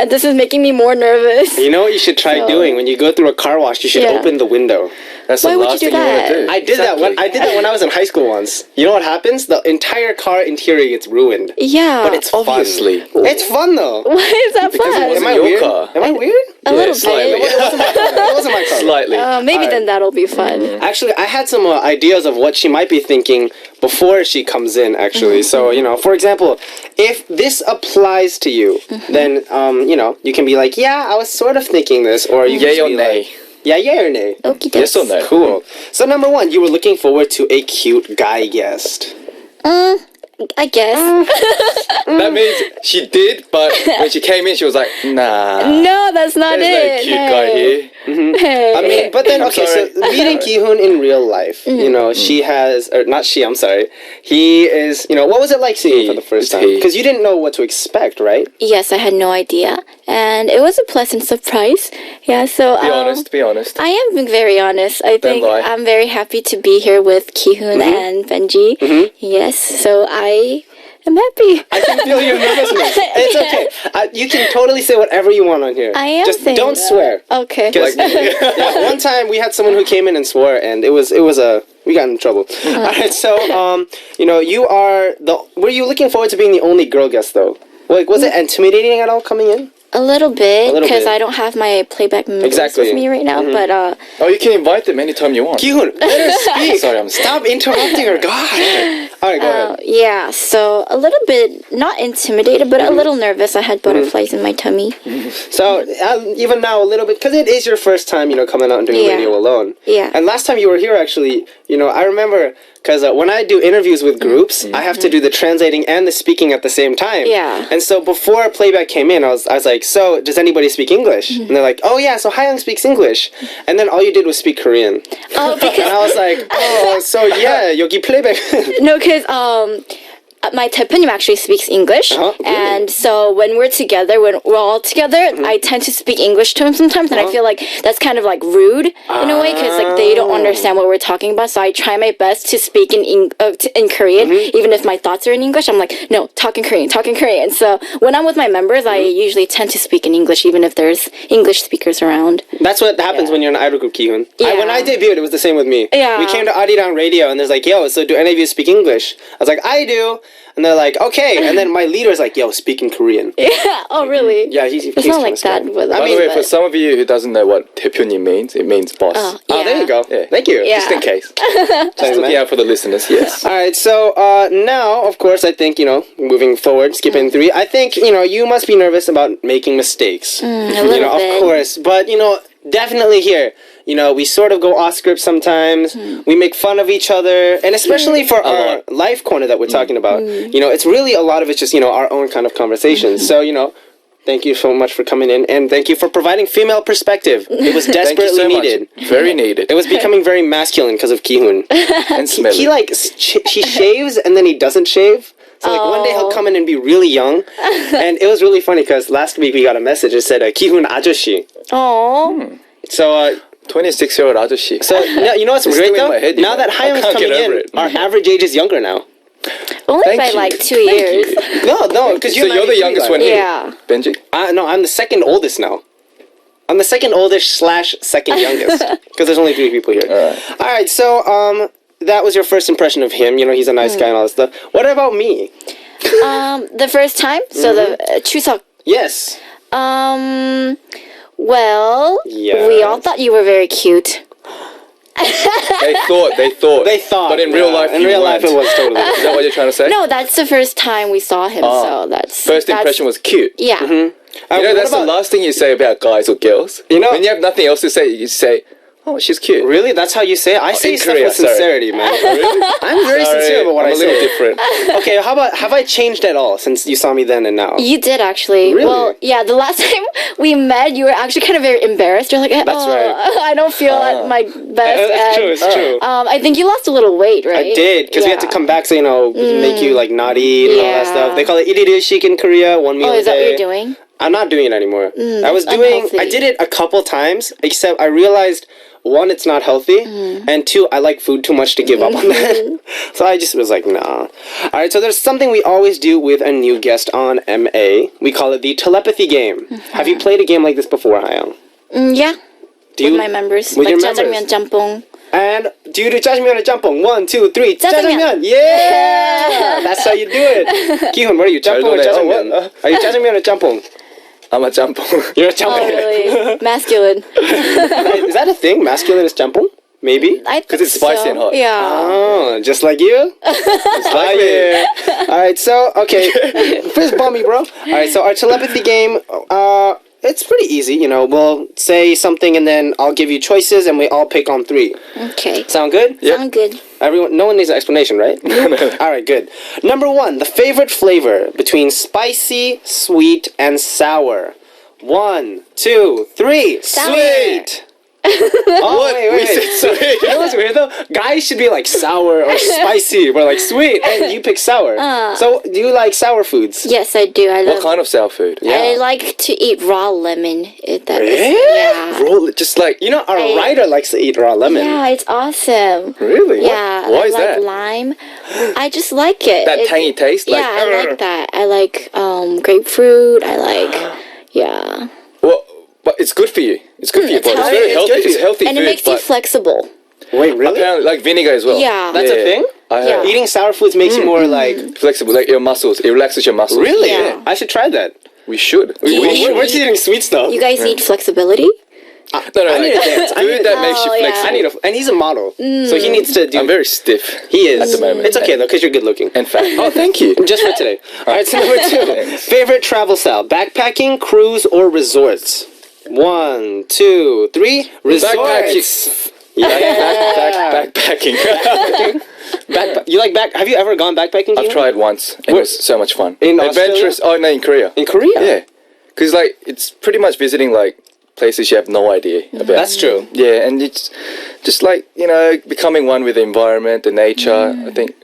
this is making me more nervous. You know what you should try So- doing? When you go through a car wash, you should Yeah. open the window. That's Why the would you last do thing you want that? to do. I did that when I was in high school once. You know what happens? The entire car interior gets ruined. Yeah. But it's Obviously. fun. It's fun though. Why is that Because it fun? wasn't Am I your weird? car. Am I weird? A little slightly. bit. It wasn't my color. Slightly. Maybe then that'll be fun. Actually, I had some ideas of what she might be thinking before she comes in, actually. So, for example, if this applies to you, then, you can be like, yeah, I was sort of thinking this, or you can Yay just or be nay? like, yeah, yay or nay. Okie Yes or no? Cool. So, number one, you were looking forward to a cute guy guest. I guess. That means she did, but when she came in, she was like, nah. No, that's not There's it. no cute guy here. Hey. I mean, but then, okay, so sorry. meeting Ki-hoon in real life, she has, or not she, I'm sorry, he is, what was it like seeing him for the first It's time? he. Because you didn't know what to expect, right? Yes, I had no idea. And it was a pleasant surprise. Yeah, so... Be honest. I am being very honest. I think lie. I'm very happy to be here with Ki-hoon and Benji. Yes, so I am happy. I can feel your nervousness. It's okay. You can totally say whatever you want on here. I am Just saying don't that. swear. Okay. 'Cause, yeah, one time we had someone who came in and swore, and we got in trouble. Alright, so were you looking forward to being the only girl guest though? Like, was it intimidating at all coming in? A little bit, little because bit. I don't have my playback members Exactly. with me right now, but Oh, you can invite them anytime you want. Ki-hoon, let her speak. Sorry, I'm Stop interrupting her. God. Alright, go ahead. yeah, so a little bit, not intimidated, but a little nervous. I had butterflies in my tummy. So, even now a little bit, because it is your first time, coming out and doing Yeah. radio alone. Yeah. And last time you were here, actually, I remember, because when I do interviews with groups, I have to do the translating and the speaking at the same time. Yeah. And so before playback came in, I was like, so, does anybody speak English? And they're like, oh yeah, so Hayoung speaks English. And then all you did was speak Korean. Oh, And because, I was like, oh, so yeah, 여기 playback. no, because, my 대표님 actually speaks English, Really? and so when we're together, when we're all together, I tend to speak English to him sometimes, and I feel like that's kind of like rude in a way, because like they don't understand what we're talking about. So I try my best to speak in Korean, even if my thoughts are in English. I'm like, no, talk in Korean, talk in Korean. So when I'm with my members, I usually tend to speak in English, even if there's English speakers around. That's what happens when you're in an idol group, Ki-hoon. Yeah. When I debuted, it was the same with me. Yeah. We came to Arirang Radio, and there's like, yo, so do any of you speak English? I was like, I do. And they're like, okay. And then my leader's like, yo, speak in Korean. Yeah. Oh, really? Yeah, he's It's not like that. But By the way, for some of you who doesn't know what 대표님 means, it means boss. Oh, Oh, there you go. Yeah. Thank you. Yeah. Just in case. Thanks, Just looking man. out for the listeners, yes. All right, so now, of course, I think, moving forward, skipping 3, I think, you must be nervous about making mistakes. a little Of bit. course. But, definitely here, we sort of go off script sometimes. We make fun of each other. And especially for our life corner that we're talking about, it's really a lot of it's just, our own kind of conversations. So, thank you so much for coming in. And thank you for providing female perspective. It was Thank you desperately so much. needed. Very needed. It was becoming very masculine because of Ki-hoon. And smelly. He he shaves and then he doesn't shave. So like one day he'll come in and be really young, and it was really funny because last week we got a message that said Ki-hoon 아저씨. Oh. So 26-year-old 아저씨. so you know what's It's great still in though? my head, Now that I Hayoung's can't get coming over in, it. our average age is younger now. Only Thank by you. like 2 Thank years. you. No, because So you're the youngest one here, Yeah. Benji? No, I'm the second oldest now. I'm the second oldest / second youngest because there's only 3 people here. All right, so that was your first impression of him. He's a nice guy and all that stuff. What about me? The first time, so the 추석. Yes. Well, we all Yes. thought you were very cute. They thought. They thought. But in real yeah. life, in you real life, weren't. it was totally. Is that what you're trying to say? No, that's the first time we saw him, so that's... First impression was cute. Yeah. You know, that's the last thing you say about guys or girls. You know- when you have nothing else to say, you say, "Oh, she's cute." Really? That's how you say it? I say in stuff Korea, with sorry. sincerity, man. I'm very Sorry, sincere about what I'm I a little say. different. Okay, how about, have I changed at all since you saw me then and now? You did actually. Really? Well, yeah, the last time we met, you were actually kind of very embarrassed. You're like, oh, That's right. I don't feel at my best. That's true, it's true. I think you lost a little weight, right? I did, because we had to Yeah. come back so, make you, like, not eat and all that Yeah. stuff. They call it iriryushik in Korea, 1 meal Oh, a is that what day. you're doing? I'm not doing it anymore. I was that's doing, unhealthy. I did it a couple times, except I realized, 1, it's not healthy, and 2, I like food too much to give up on that. So I just was like, nah. Alright, so there's something we always do with a new guest on MA. We call it the telepathy game. Have you played a game like this before, Hayoung? Yeah. Do With you, my members. with like your members? 짜장면, 짬뽕. And do you do 짜장면 or jjampong? 1, 2, 3. 짜장면. Yeah! That's how you do it. Ki-hoon, what are you? Jjampong or 잘도네. 짜장면? Are you 짜장면 or jjampong? I'm a jumbo. You're a Oh, champong. really? Masculine. Is that a thing? Masculine is champong? Maybe. I Because think it's spicy so. and hot. Yeah. Oh, just like you? Just like you. Alright, so, okay. Fist bump me, bro. Alright, so our telepathy game, it's pretty easy, you know. We'll say something and then I'll give you choices and we all pick on 3. Okay. Sound good? Sound good. Everyone, no one needs an explanation, right? Alright, good. Number 1, the favorite flavor between spicy, sweet, and sour. 1, 2, 3. Sour. Sweet! Oh, wait. You know what's weird though? Guys should be like sour or spicy. We're like sweet, and you pick sour. So, do you like sour foods? Yes, I do. I What love. kind of sour food? I like to eat raw lemon. If that is, Really? yeah. Roll it, just like, You know, our writer likes to eat raw lemon. Yeah, it's awesome. Really? Yeah, Why I is like that? lime. I just like it. that tangy taste. Yeah, Like, I like that. I like grapefruit. I like, yeah. well, but it's good for you. It's good for your It's body. It's healthy. very It's healthy. good for It's you. healthy And it food. makes you but flexible. Wait, really? apparently, like vinegar as well. Yeah. That's a thing? I Yeah. heard. Eating sour foods makes you more like... Flexible, like your muscles. It relaxes your muscles. Really? Yeah. I should try that. We should. We're just eating sweet stuff. You guys need flexibility? No, I need like, to dance. I food need to that dance. makes you Oh, yeah. flexible. I need a... And he's a model. So he needs to do... I'm very stiff. He is. At the moment. It's okay though, because you're good looking. And fat. Oh, thank you. Just for today. Alright, so number 2. Favorite travel style? Backpacking, cruise, or resorts? 1, 2, 3. Resorts. Backpacking. You like back? Have you ever gone backpacking? I've Kian? tried once. And it was so much fun. In Adventurous. Oh no, in Korea. In Korea? Yeah, because like it's pretty much visiting like places you have no idea about. That's true. Yeah, and it's just like becoming one with the environment, the nature. I think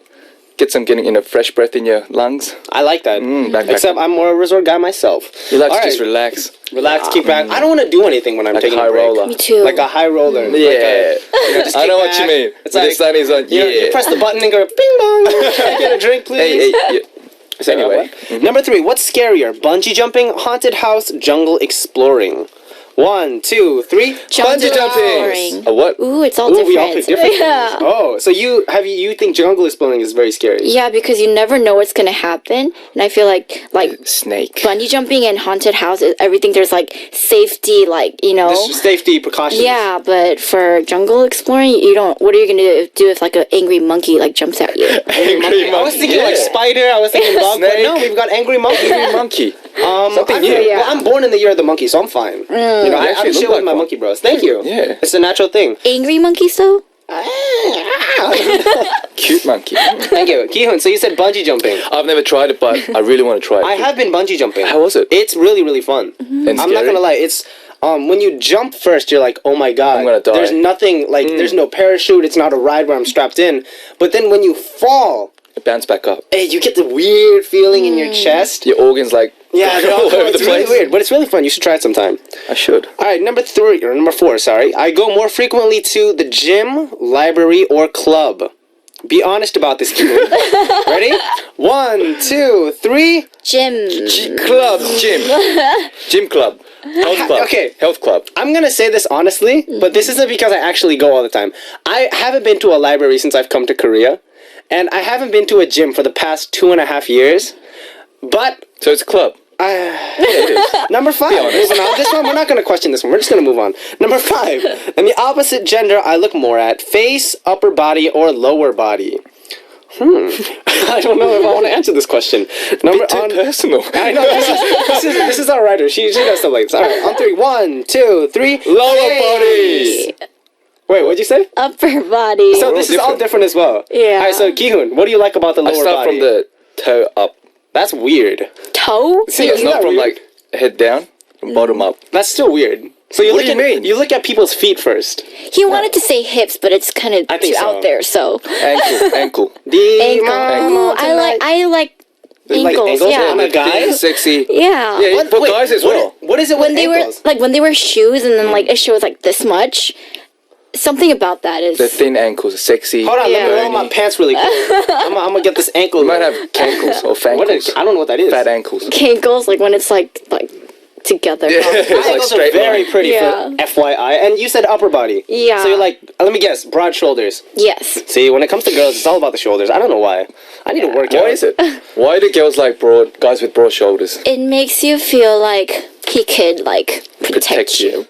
getting a fresh breath in your lungs. I like that. backpacking. Except I'm more a resort guy myself. You like All to just right. relax. Relax, kick back. I don't want to do anything when I'm Like taking a high a break. roller. Me too. Like a high roller. Yeah, Like a, just I kick know what back. you mean. It's When like the sun is on. you press the button and go bing bong. Get a drink, please. Hey, So anyway. Number 3. What's scarier? Bungee jumping, haunted house, jungle exploring. 1, 2, 3. Bungee jumping. exploring. A what? Ooh, it's all Ooh, different. we all pick different Yeah. things. Oh, so you think jungle exploring is very scary? Yeah, because you never know what's gonna happen, and I feel like Snake. bungee jumping and haunted houses, everything there's like safety, like Just safety precautions. Yeah, but for jungle exploring, you don't. What are you gonna do if like an angry monkey like jumps at you? Angry I was thinking like spider. I was thinking bug, but Snake. no, we've got angry monkey. Angry monkey. Something I'm, new. Yeah. Well, I'm born in the year of the monkey, so I'm fine. You know, You I'm actually chill look with like my one. monkey bros. Thank you. Yeah. It's a natural thing. Angry monkeys, though. Cute monkey. Thank you, Ki-hoon. So you said bungee jumping. I've never tried it, but I really want to try it. I have been bungee jumping. How was it? It's really, really fun. And I'm not scary? gonna lie. It's when you jump first, you're like, oh my god, I'm gonna die. There's nothing like there's no parachute. It's not a ride where I'm strapped in. But then when you fall, It bounced back up. hey, you get the weird feeling in your chest. Your organs like Yeah, they're all all over the it's really place. weird, but it's really fun. You should try it sometime. I should. All right, number 4. Sorry, I go more frequently to the gym, library, or club. Be honest about this, Kim. Ready? 1, 2, 3. Gym. Club, gym club, health club. Okay. Health club. I'm gonna say this honestly, but this isn't because I actually go all the time. I haven't been to a library since I've come to Korea, and I haven't been to a gym for the past 2.5 years. But So it's a club. number 5. Moving on. This one, we're not gonna question this one. We're just gonna move on. Number 5. And the opposite gender I look more at: face, upper body, or lower body. I don't know if I want to answer this question. Number Too personal. I know this is our writer. She does stuff like this. All right, on 3. 1, 2, 3. Lower Face. body. Wait, what'd you say? Upper body. So this is all different as well. Yeah. All right, so Ki-hoon, what do you like about the I lower start body? from the toe up. That's weird. toe. See, It's isn't not that from weird? like head down, from bottom up. That's still weird. So you What look do you at mean? you look at people's feet first. He wanted to say hips, but it's kind of I think too so. out there. So Ankle. ankle. Ooh, I like Like ankles. ankles Yeah. on a guy? Thin, sexy. Yeah. Yeah, What- for wait, guys as well. What is it When with they ankles? were when they wear shoes and then like it shows like this much. Something about that is The thin ankles, sexy. Hold on, let me Yeah. roll my pants really quick. I'm gonna get this ankle. You might have cankles or What is, fankles. I don't know what that is. Fat ankles. cankles, like when it's like together. Yeah. It's like Those are straight very line. pretty Yeah. for FYI. And you said upper body. Yeah. So you're like, let me guess, broad shoulders. Yes. See, when it comes to girls, it's all about the shoulders. I don't know why. I need to work out. Why is it? Why do girls like guys with broad shoulders? It makes you feel like he could like protect you.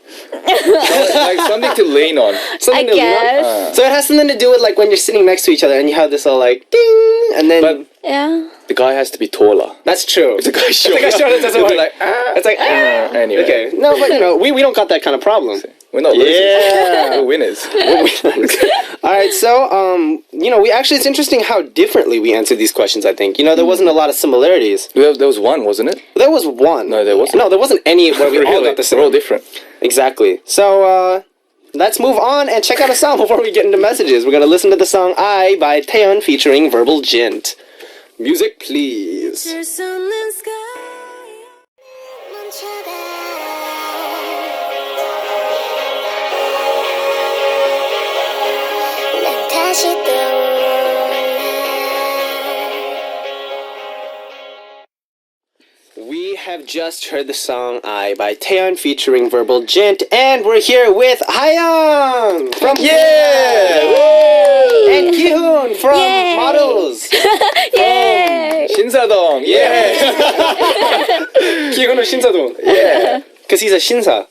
Like something to lean on. I Something to lean on? guess. So it has something to do with like when you're sitting next to each other and you have this all like ding, and then But Yeah. the guy has to be taller. that's true. The guy short. The guy short, it doesn't It'll be work. like, It's like Anyway. okay, no, but we don't got that kind of problem. We're not losers. Yeah. We're winners. All right, so we actually, it's interesting how differently we answered these questions. I think there wasn't a lot of similarities. There was one, wasn't it? There was one. No, there wasn't. No, there wasn't any where we all Really? got the We're all same. different. Exactly. So let's move on and check out a song before we get into messages. We're gonna listen to the song "I" by Taeyeon featuring Verbal Jint. Music, please. There's sun and sky. 멈춰가. 난 다시 떠올라. We have just heard the song "I" by Taeyeon featuring Verbal Jint, and we're here with Hayoung from and Kihoon from Yay. Models. Yay! 신사동. Yeah. Kihoon of Shinsadong. Yeah. Because he's a Shinsa.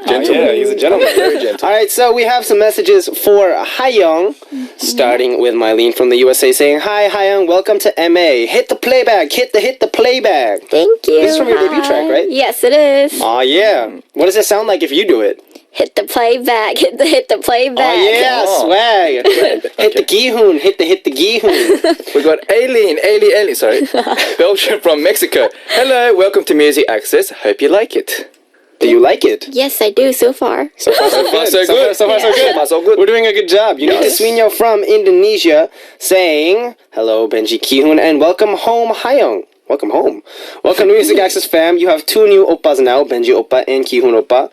Gentleman. Yeah, he's a gentleman. Very gentle. All right, so we have some messages for Hayoung, starting with Mylene from the USA saying, "Hi Hayoung, welcome to MA. Hit the playback, hit the playback." Thank you. This is from your debut track, Hi. right? Yes, it is. Oh yeah. What does it sound like if you do it? Hit the playback. Hit the playback. Oh yeah, Oh. swag. Hit the gihoon, hit the gihoon. We got Aileen, sorry, Belgium from Mexico. Hello, welcome to Music Access. Hope you like it. Do you like it? Yes, I do so far. So far, so good. So good. So far, so good. So far, so good. We're doing a good job. You need to Yes. Swinyo from Indonesia saying, "Hello, Benji Kihoon, and welcome home, Hayoung." Welcome home. Welcome to Music Access fam. You have two new oppas now, Benji Oppa and Kihoon Oppa.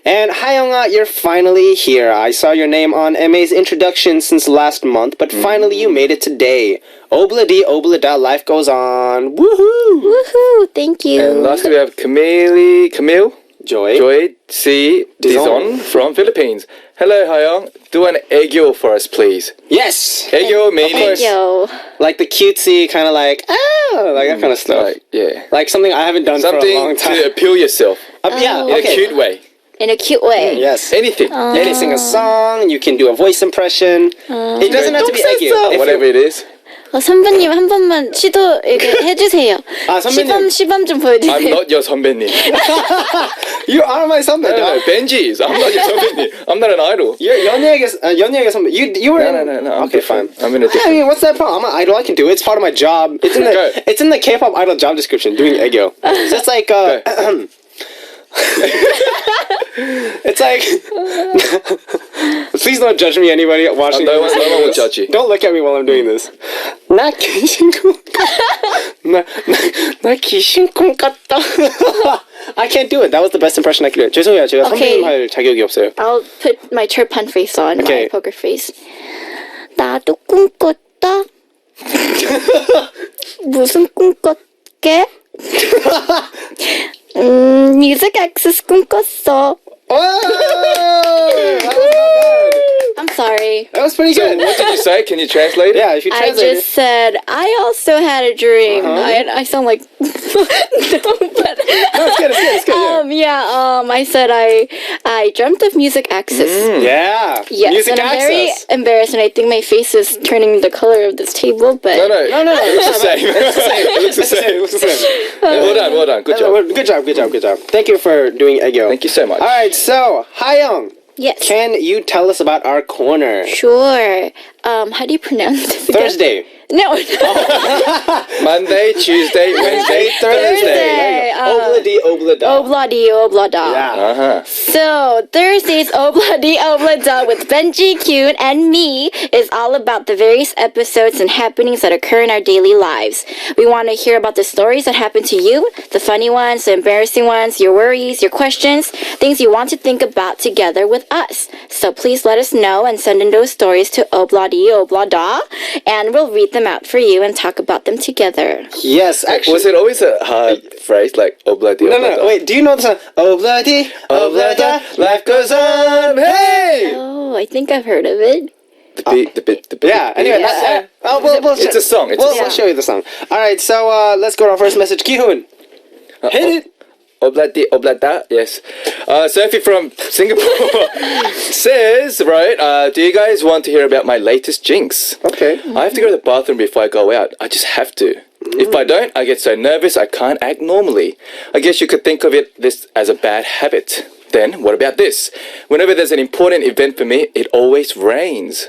And Hayoung, you're finally here. I saw your name on MA's introduction since last month, but finally you made it today. Obladi oblada, life goes on. Woohoo! Woohoo! Thank you. And lastly, we have Camille Joy. C. Dizon from Philippines. Hello, Hayoung. Do an aegyo for us, please. Yes! Aegyo meaning Yo. Like the cutesy kind of like, like that kind of stuff. like, yeah, Like something I haven't done for a long something time. to appeal yourself Yeah, in okay. a cute way. In a cute way. Yes. Anything. You can sing a song, you can do a voice impression. It doesn't have to be eggy. If Whatever it is. 선배님 한 번만 시도 이렇게 해주세요. 선배님. 시범 좀 I'm 보여주세요. not your 선배님. You are my 선배. No, Benji. I'm not your 선배님. I'm not an idol. You're 연예계 선배. You were in... No. I'm Okay, different. fine. I'm in a I different. mean, what's that problem? I'm an idol. I can do it. It's part of my job. It's in Go. the it's in the K-pop idol job description. Doing egyo. So it's like it's like. Please don't judge me, anybody watching. No this. one will judge you. Don't look at me while I'm doing this. 나 귀신꿈 나 귀신꿈 같다. I can't do it. That was the best impression I could do. 죄송해요. 제가 Okay. 선배님 할 자격이 없어요. I'll put my turpan face on, Okay. my poker face. 나도 꿈꿨다. 무슨 꿈 꿨게? 뮤직 액세스 꿈꿨어. Oh, that was not bad. I'm sorry. That was pretty So good. what did you say? Can you translate it? Yeah, if you I translate just said I also had a dream. I sound like no, but it's good. It's good. Yeah. I said I dreamt of Music Access. Yeah. Yes, Music and I'm very access. embarrassed, and I think my face is turning the color of this table. But No. No. It looks the same. It looks the same. It looks the same. Well done. Good job. Good job. Thank you for doing egyo. Thank you so much. All right, so Hayoung, yes, can you tell us about our corner? sure. How do you pronounce this again? Thursday. No. Monday, Tuesday, Wednesday, Thursday. Obladi oblada. Obladi oblada. Yeah. Uh-huh. So, Thursday's Obladi Oblada with Benji, Kyun, and me is all about the various episodes and happenings that occur in our daily lives. We want to hear about the stories that happen to you, the funny ones, the embarrassing ones, your worries, your questions, things you want to think about together with us. So please let us know and send in those stories to Obladi Oblada, and we'll read them them out for you and talk about them together. Yes, actually. Was it always a hard phrase like obladi? No, wait, do you know the song? Oh, bloody, life goes on, hey! Oh, I think I've heard of it. The beat. Yeah, anyway, that's It's a song. We'll show you the song. Alright, so let's go to our first message. Ki-hoon, hit it! Oblada, yes. Sophie from Singapore says, right, do you guys want to hear about my latest jinx? Okay. I have to go to the bathroom before I go out. I just have to. If I don't, I get so nervous I can't act normally. I guess you could think of this as a bad habit. Then, what about this? Whenever there's an important event for me, it always rains.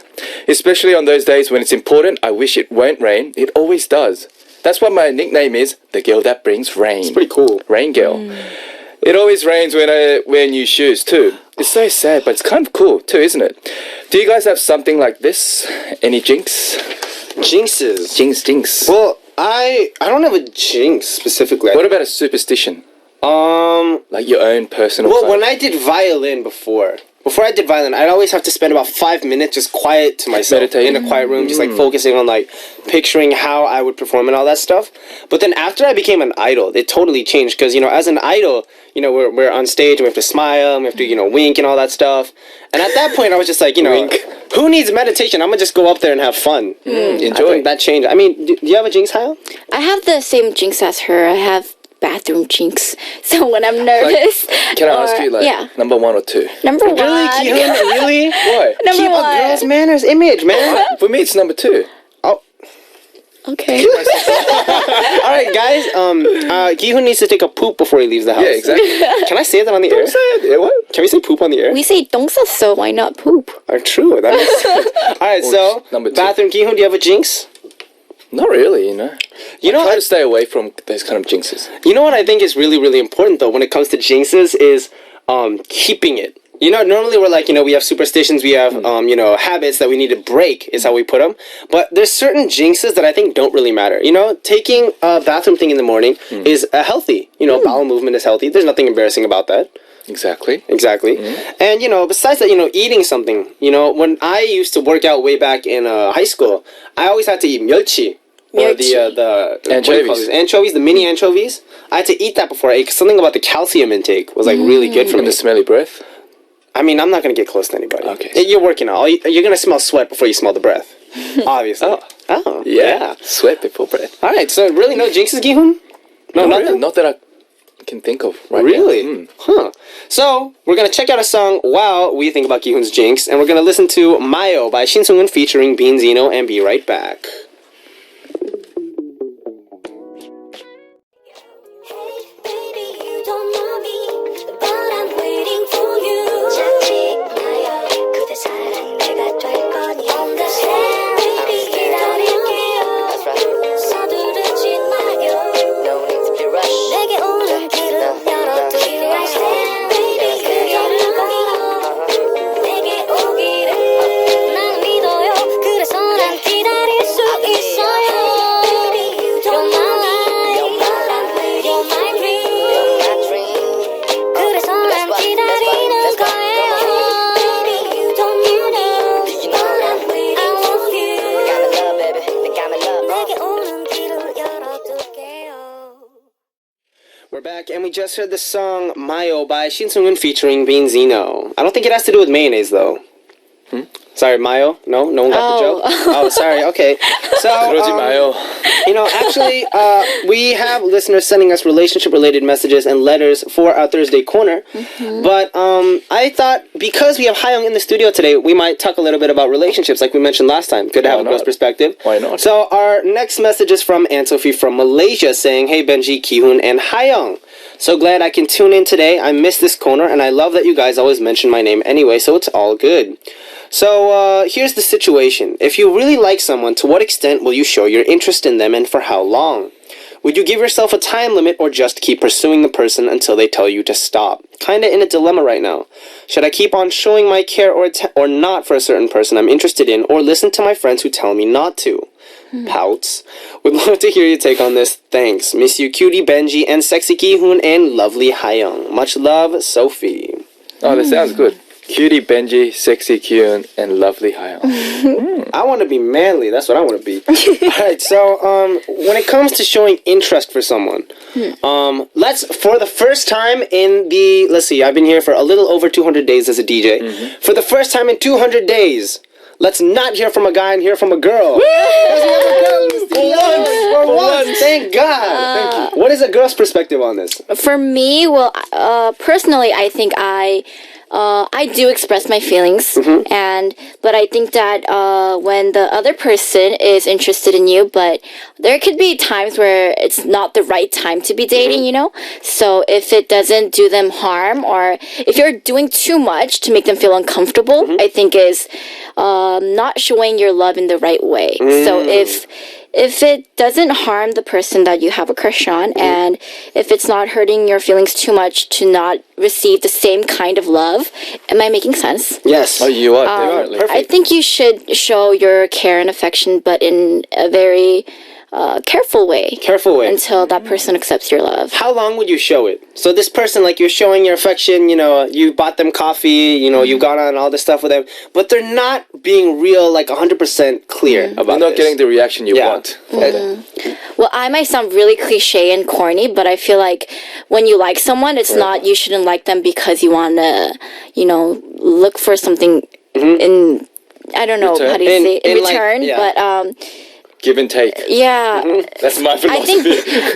Especially on those days when it's important, I wish it won't rain. It always does. That's why my nickname is the girl that brings rain. It's pretty cool. Rain girl. It always rains when I wear new shoes too. It's so sad, but it's kind of cool too, isn't it? Do you guys have something like this? Any jinx? Jinxes. Jinx. Well, I don't have a jinx specifically. What about a superstition? Like your own personal. Well, when I did violin before I did violin, I'd always have to spend about 5 minutes just quiet to myself. Meditating. In a quiet room, just like focusing on like picturing how I would perform and all that stuff. But then after I became an idol, it totally changed because, as an idol, we're on stage and we have to smile and we have to, wink and all that stuff. And at that point, I was just like, Wink. who needs meditation? I'm going to just go up there and have fun. Enjoy. I think that changed. I mean, do you have a jinx, Hayo? I have the same jinx as her. I have bathroom jinx. So when I'm nervous, Can I ask you, number 1 or 2? Number one. Really, Ki-hoon? Really? Why? Number Keep one. a girl's manners image, man. For me, it's number 2. Okay. All right, guys. Ki-hoon needs to take a poop before he leaves the house. Yeah, exactly. Can I say that on the air? Say it. Yeah, what? Can we say poop on the air? We say dongsa, so why not poop? True. That makes sense. All right, so number 2. bathroom, Ki-hoon, do you have a jinx? Not really, I try I- to stay away from those kind of jinxes. You know what I think is really, really important though when it comes to jinxes is keeping it. Normally we're like, we have superstitions, we have, habits that we need to break is how we put them. But there's certain jinxes that I think don't really matter. Taking a bathroom thing in the morning is healthy. Bowel movement is healthy. There's nothing embarrassing about that. Exactly. And, besides that, eating something. When I used to work out way back in high school, I always had to eat 멸치. Or the Anchovies. Anchovies, the mini anchovies. I had to eat that before I ate 'cause something about the calcium intake was like really good for And me. the smelly breath. I mean, I'm not going to get close to anybody. Okay. You're working out. You're going to smell sweat before you smell the breath. Obviously. Oh. Yeah. Sweat before breath. All right. So really no jinxes, Gi-hoon? No, Not nothing? really. Not that I can think of right Really? now. Huh. So, we're going to check out a song while we think about Gi-hoon's jinx. And we're going to listen to Mayo by Shin Sung-eun featuring Bean Zeno and be right back. Baby, you don't know me, but I'm waiting for you. 잠시 나요, 그대 사랑 내가 될 거니. On the sand, baby, 기다릴게요. 서두르지 마요. No need to be rushed. 내게 오는 길을 열어둘게요. Baby, 그 길을 걸어. 내게 오기를 난 믿어요. 그래서 난 기다릴 수 있어요. Baby, you don't know me. You're my dream. 그래서 난 기다리는 거예요. Baby, you don't know me. But I'm waiting for you. 내게 오는 길을 열어둘게요. We're back, and we just heard the song Mayo by Shin Sung-eun featuring Bean Zeno. I don't think it has to do with mayonnaise, though. Sorry, Mayo? No one got the joke? Oh, sorry, okay. So, 그러지 마요. actually, we have listeners sending us relationship-related messages and letters for our Thursday Corner. But I thought, because we have Hayoung in the studio today, we might talk a little bit about relationships, like we mentioned last time. Good to have a Why girl's not? perspective. Why not? So our next message is from Aunt Sophie from Malaysia saying, "Hey Benji, Ki-hoon, and Hayoung. So glad I can tune in today. I miss this corner, and I love that you guys always mention my name anyway, so it's all good. So, here's the situation. If you really like someone, to what extent will you show your interest in them and for how long? Would you give yourself a time limit or just keep pursuing the person until they tell you to stop? Kinda in a dilemma right now. Should I keep on showing my care or not for a certain person I'm interested in, or listen to my friends who tell me not to?" Pouts. Would love to hear your take on this. Thanks. Miss you, cutie Benji, and sexy Ki-hoon, and lovely Hayoung. Much love, Sophie. Oh, that sounds good. Cutie Benji, sexy Kyun, and lovely Hayoung. I want to be manly. That's what I want to be. All right. So, when it comes to showing interest for someone, let's for the first time in the let's see. I've been here for a little over 200 days as a DJ. For the first time in 200 days, let's not hear from a guy and hear from a girl. For once, thank God. Thank you. What is a girl's perspective on this? For me, well, personally, I think I do express my feelings, but I think that when the other person is interested in you, but there could be times where it's not the right time to be dating, you know? So if it doesn't do them harm, or if you're doing too much to make them feel uncomfortable, I think is not showing your love in the right way. So if it doesn't harm the person that you have a crush on, and if it's not hurting your feelings too much to not receive the same kind of love, am I making sense? Yes. Oh, you are definitely. I think you should show your care and affection, but in a very careful way. Careful way. Until that person accepts your love. How long would you show it? So this person, like, you're showing your affection, you know, you bought them coffee, you know, you've gone on all this stuff with them, but they're not being real, like, 100% clear about You're not this. getting the reaction you want. Well, I might sound really cliche and corny, but I feel like when you like someone, it's not, you shouldn't like them because you want to, you know, look for something in, I don't know, Return. how do you say, in like, return, yeah. but, Give and take. yeah. That's my philosophy.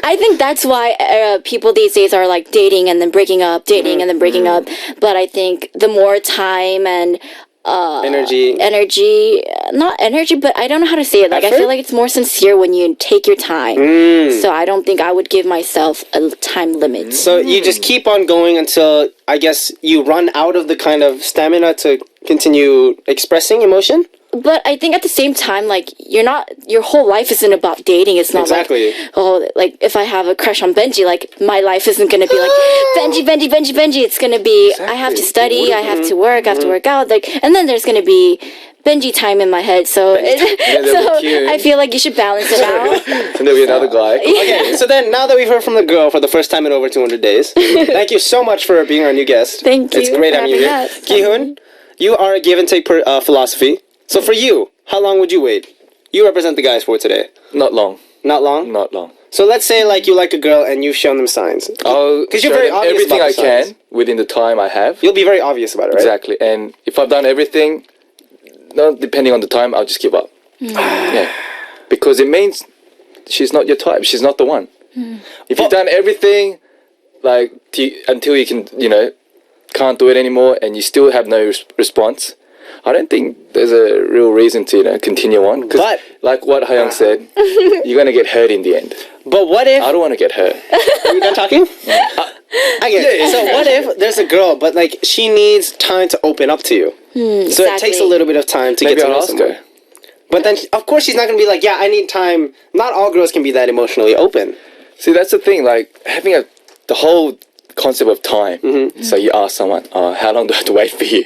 I think that's why people these days are like dating and then breaking up, dating and then breaking up. But I think the more time and energy, not energy, but I don't know how to say it. Like, I feel like it's more sincere when you take your time. So I don't think I would give myself a time limit. So you just keep on going until, I guess, you run out of the kind of stamina to continue expressing emotion? But I think at the same time, like, your whole life isn't about dating. It's not Exactly. like, oh, like, if I have a crush on Benji, like, my life isn't going to be like, Benji. It's going to be, I have to study, I have to work, I have to work out, like, and then there's going to be Benji time in my head. So, I feel like you should balance it out. And there'll be another guy. Okay, so then now that we've heard from the girl for the first time in over 200 days, thank you so much for being our new guest. Thank you. It's great having you here. Ki-hoon, you are a give and take philosophy. So for you, how long would you wait? You represent the guys for today. Not long. Not long? Not long. So let's say, like, you like a girl and you've shown them signs. Because you're very obvious everything about I the signs. can within the time I have. You'll be very obvious about it, right? Exactly. And if I've done everything, depending on the time, I'll just give up. Yeah. Because it means she's not your type. She's not the one. If you've done everything, like, until you can, you know, can't do it anymore and you still have no response, I don't think there's a real reason to, you know, continue on. Because, like what Hayoung said, you're going to get hurt in the end. But what if... I don't want to get hurt. Are you done talking? I get it. So what if there's a girl, but, like, she needs time to open up to you? So it takes a little bit of time to get to know someone. Her. But then, of course, she's not going to be like, yeah, I need time. Not all girls can be that emotionally open. See, that's the thing. Like, having the whole concept of time. So you ask someone, how long do I have to wait for you?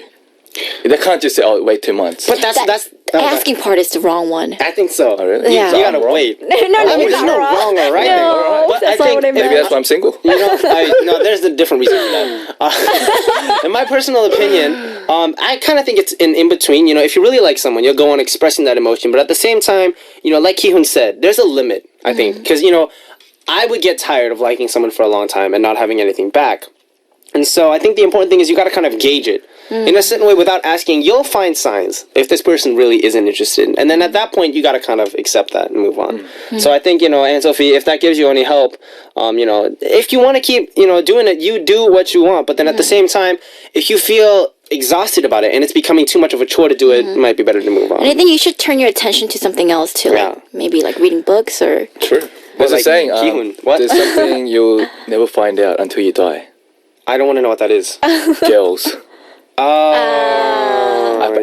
They can't just say, oh, wait 2 months. But that's asking part is the wrong one. I think so. Oh, really? Yeah. You gotta wait. No, there's no wrong or right. No, But that's I think not what I meant. Maybe that's why I'm single. You know, no, there's a different reason for that. In my personal opinion, I kind of think it's in between. You know, if you really like someone, you'll go on expressing that emotion. But at the same time, you know, like Ki-hoon said, there's a limit, I think. Because, you know, I would get tired of liking someone for a long time and not having anything back. And so I think the important thing is you got to kind of gauge it. In a certain way, without asking, you'll find signs if this person really isn't interested. And then at that point, you got to kind of accept that and move on. So I think, you know, Anne Sophie, if that gives you any help, you know, if you want to keep, you know, doing it, you do what you want. But then at the same time, if you feel exhausted about it and it's becoming too much of a chore to do it, it might be better to move on. And I think you should turn your attention to something else too. Like maybe like reading books or... True. There's a saying, what? there's something you'll never find out until you die. I don't want to know what that is. Girls.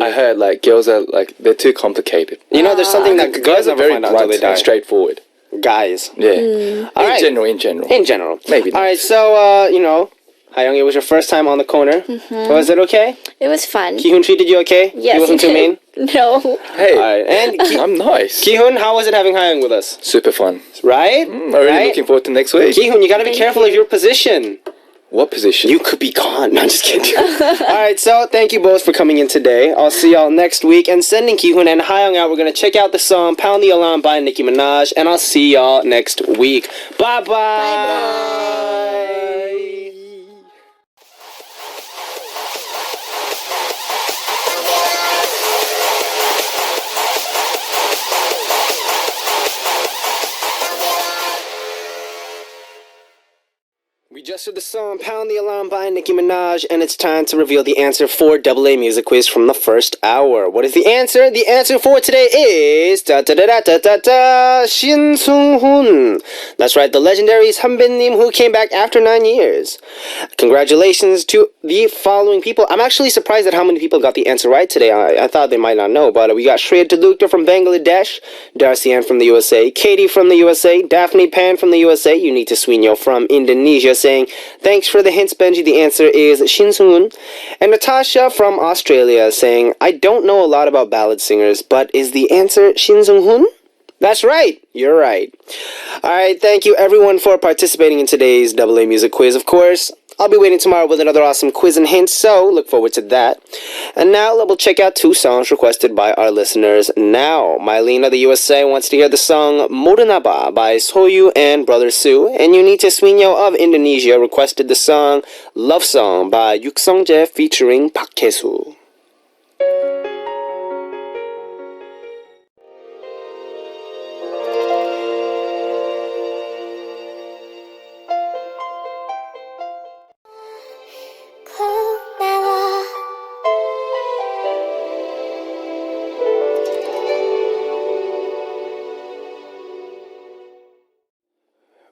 I heard, like, girls are, like, they're too complicated. You know, there's something that guys are never very find out until blunt they die. and straightforward. Guys. Yeah. In general. Maybe not. All right, so, you know, Hayoung, it was your first time on the corner. Was it okay? It was fun. Ki-hoon treated you okay? Yes. He wasn't too mean? No. Hey, All right, and I'm nice. Ki-hoon, how was it having Hayoung with us? Super fun. Right? I'm already looking forward to next week. Ki-hoon, you gotta be careful of your position. What position? You could be gone. No, I'm just kidding. Alright, so thank you both for coming in today. I'll see y'all next week. And sending Ki-hoon and Hayoung out, we're going to check out the song Pound the Alarm by Nicki Minaj. And I'll see y'all next week. Bye-bye. Bye-bye. We just heard the song Pound the Alarm by Nicki Minaj, and it's time to reveal the answer for AA Music Quiz from the first hour. What is the answer? The answer for today is Shin Sung-hoon. That's right, the legendary Hanbin-nim who came back after 9 years. Congratulations to the following people. I'm actually surprised at how many people got the answer right today. I thought they might not know, but we got Shreya Talukder from Bangladesh, Darcy Ann from the USA, Katie from the USA, Daphne Pan from the USA, Unita Swinyo from Indonesia, saying, thanks for the hints, Benji. The answer is Shin Sung-hoon. And Natasha from Australia saying, I don't know a lot about ballad singers, but is the answer Shin Sung-hoon? That's right. You're right. Alright, thank you everyone for participating in today's AA Music Quiz. Of course, I'll be waiting tomorrow with another awesome quiz and hints, so look forward to that. And now we'll check out 2 songs requested by our listeners. Now, Mylene of the USA wants to hear the song Morunaba by Soyu and Brother Sue, and Unita Swinyo of Indonesia requested the song Love Song by Yuksongjae featuring Park Hae-soo.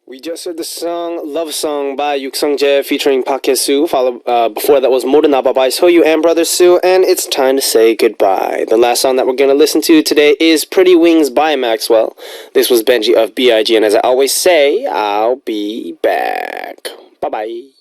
We just heard the song Love Song by Yuksongjae featuring Park Hae-soo. Before that was Morunaba by Soyu and Brother Sue, and it's time to say goodbye. The last song that we're going to listen to today is Pretty Wings by Maxwell. This was Benji of B.I.G., and as I always say, I'll be back. Bye-bye.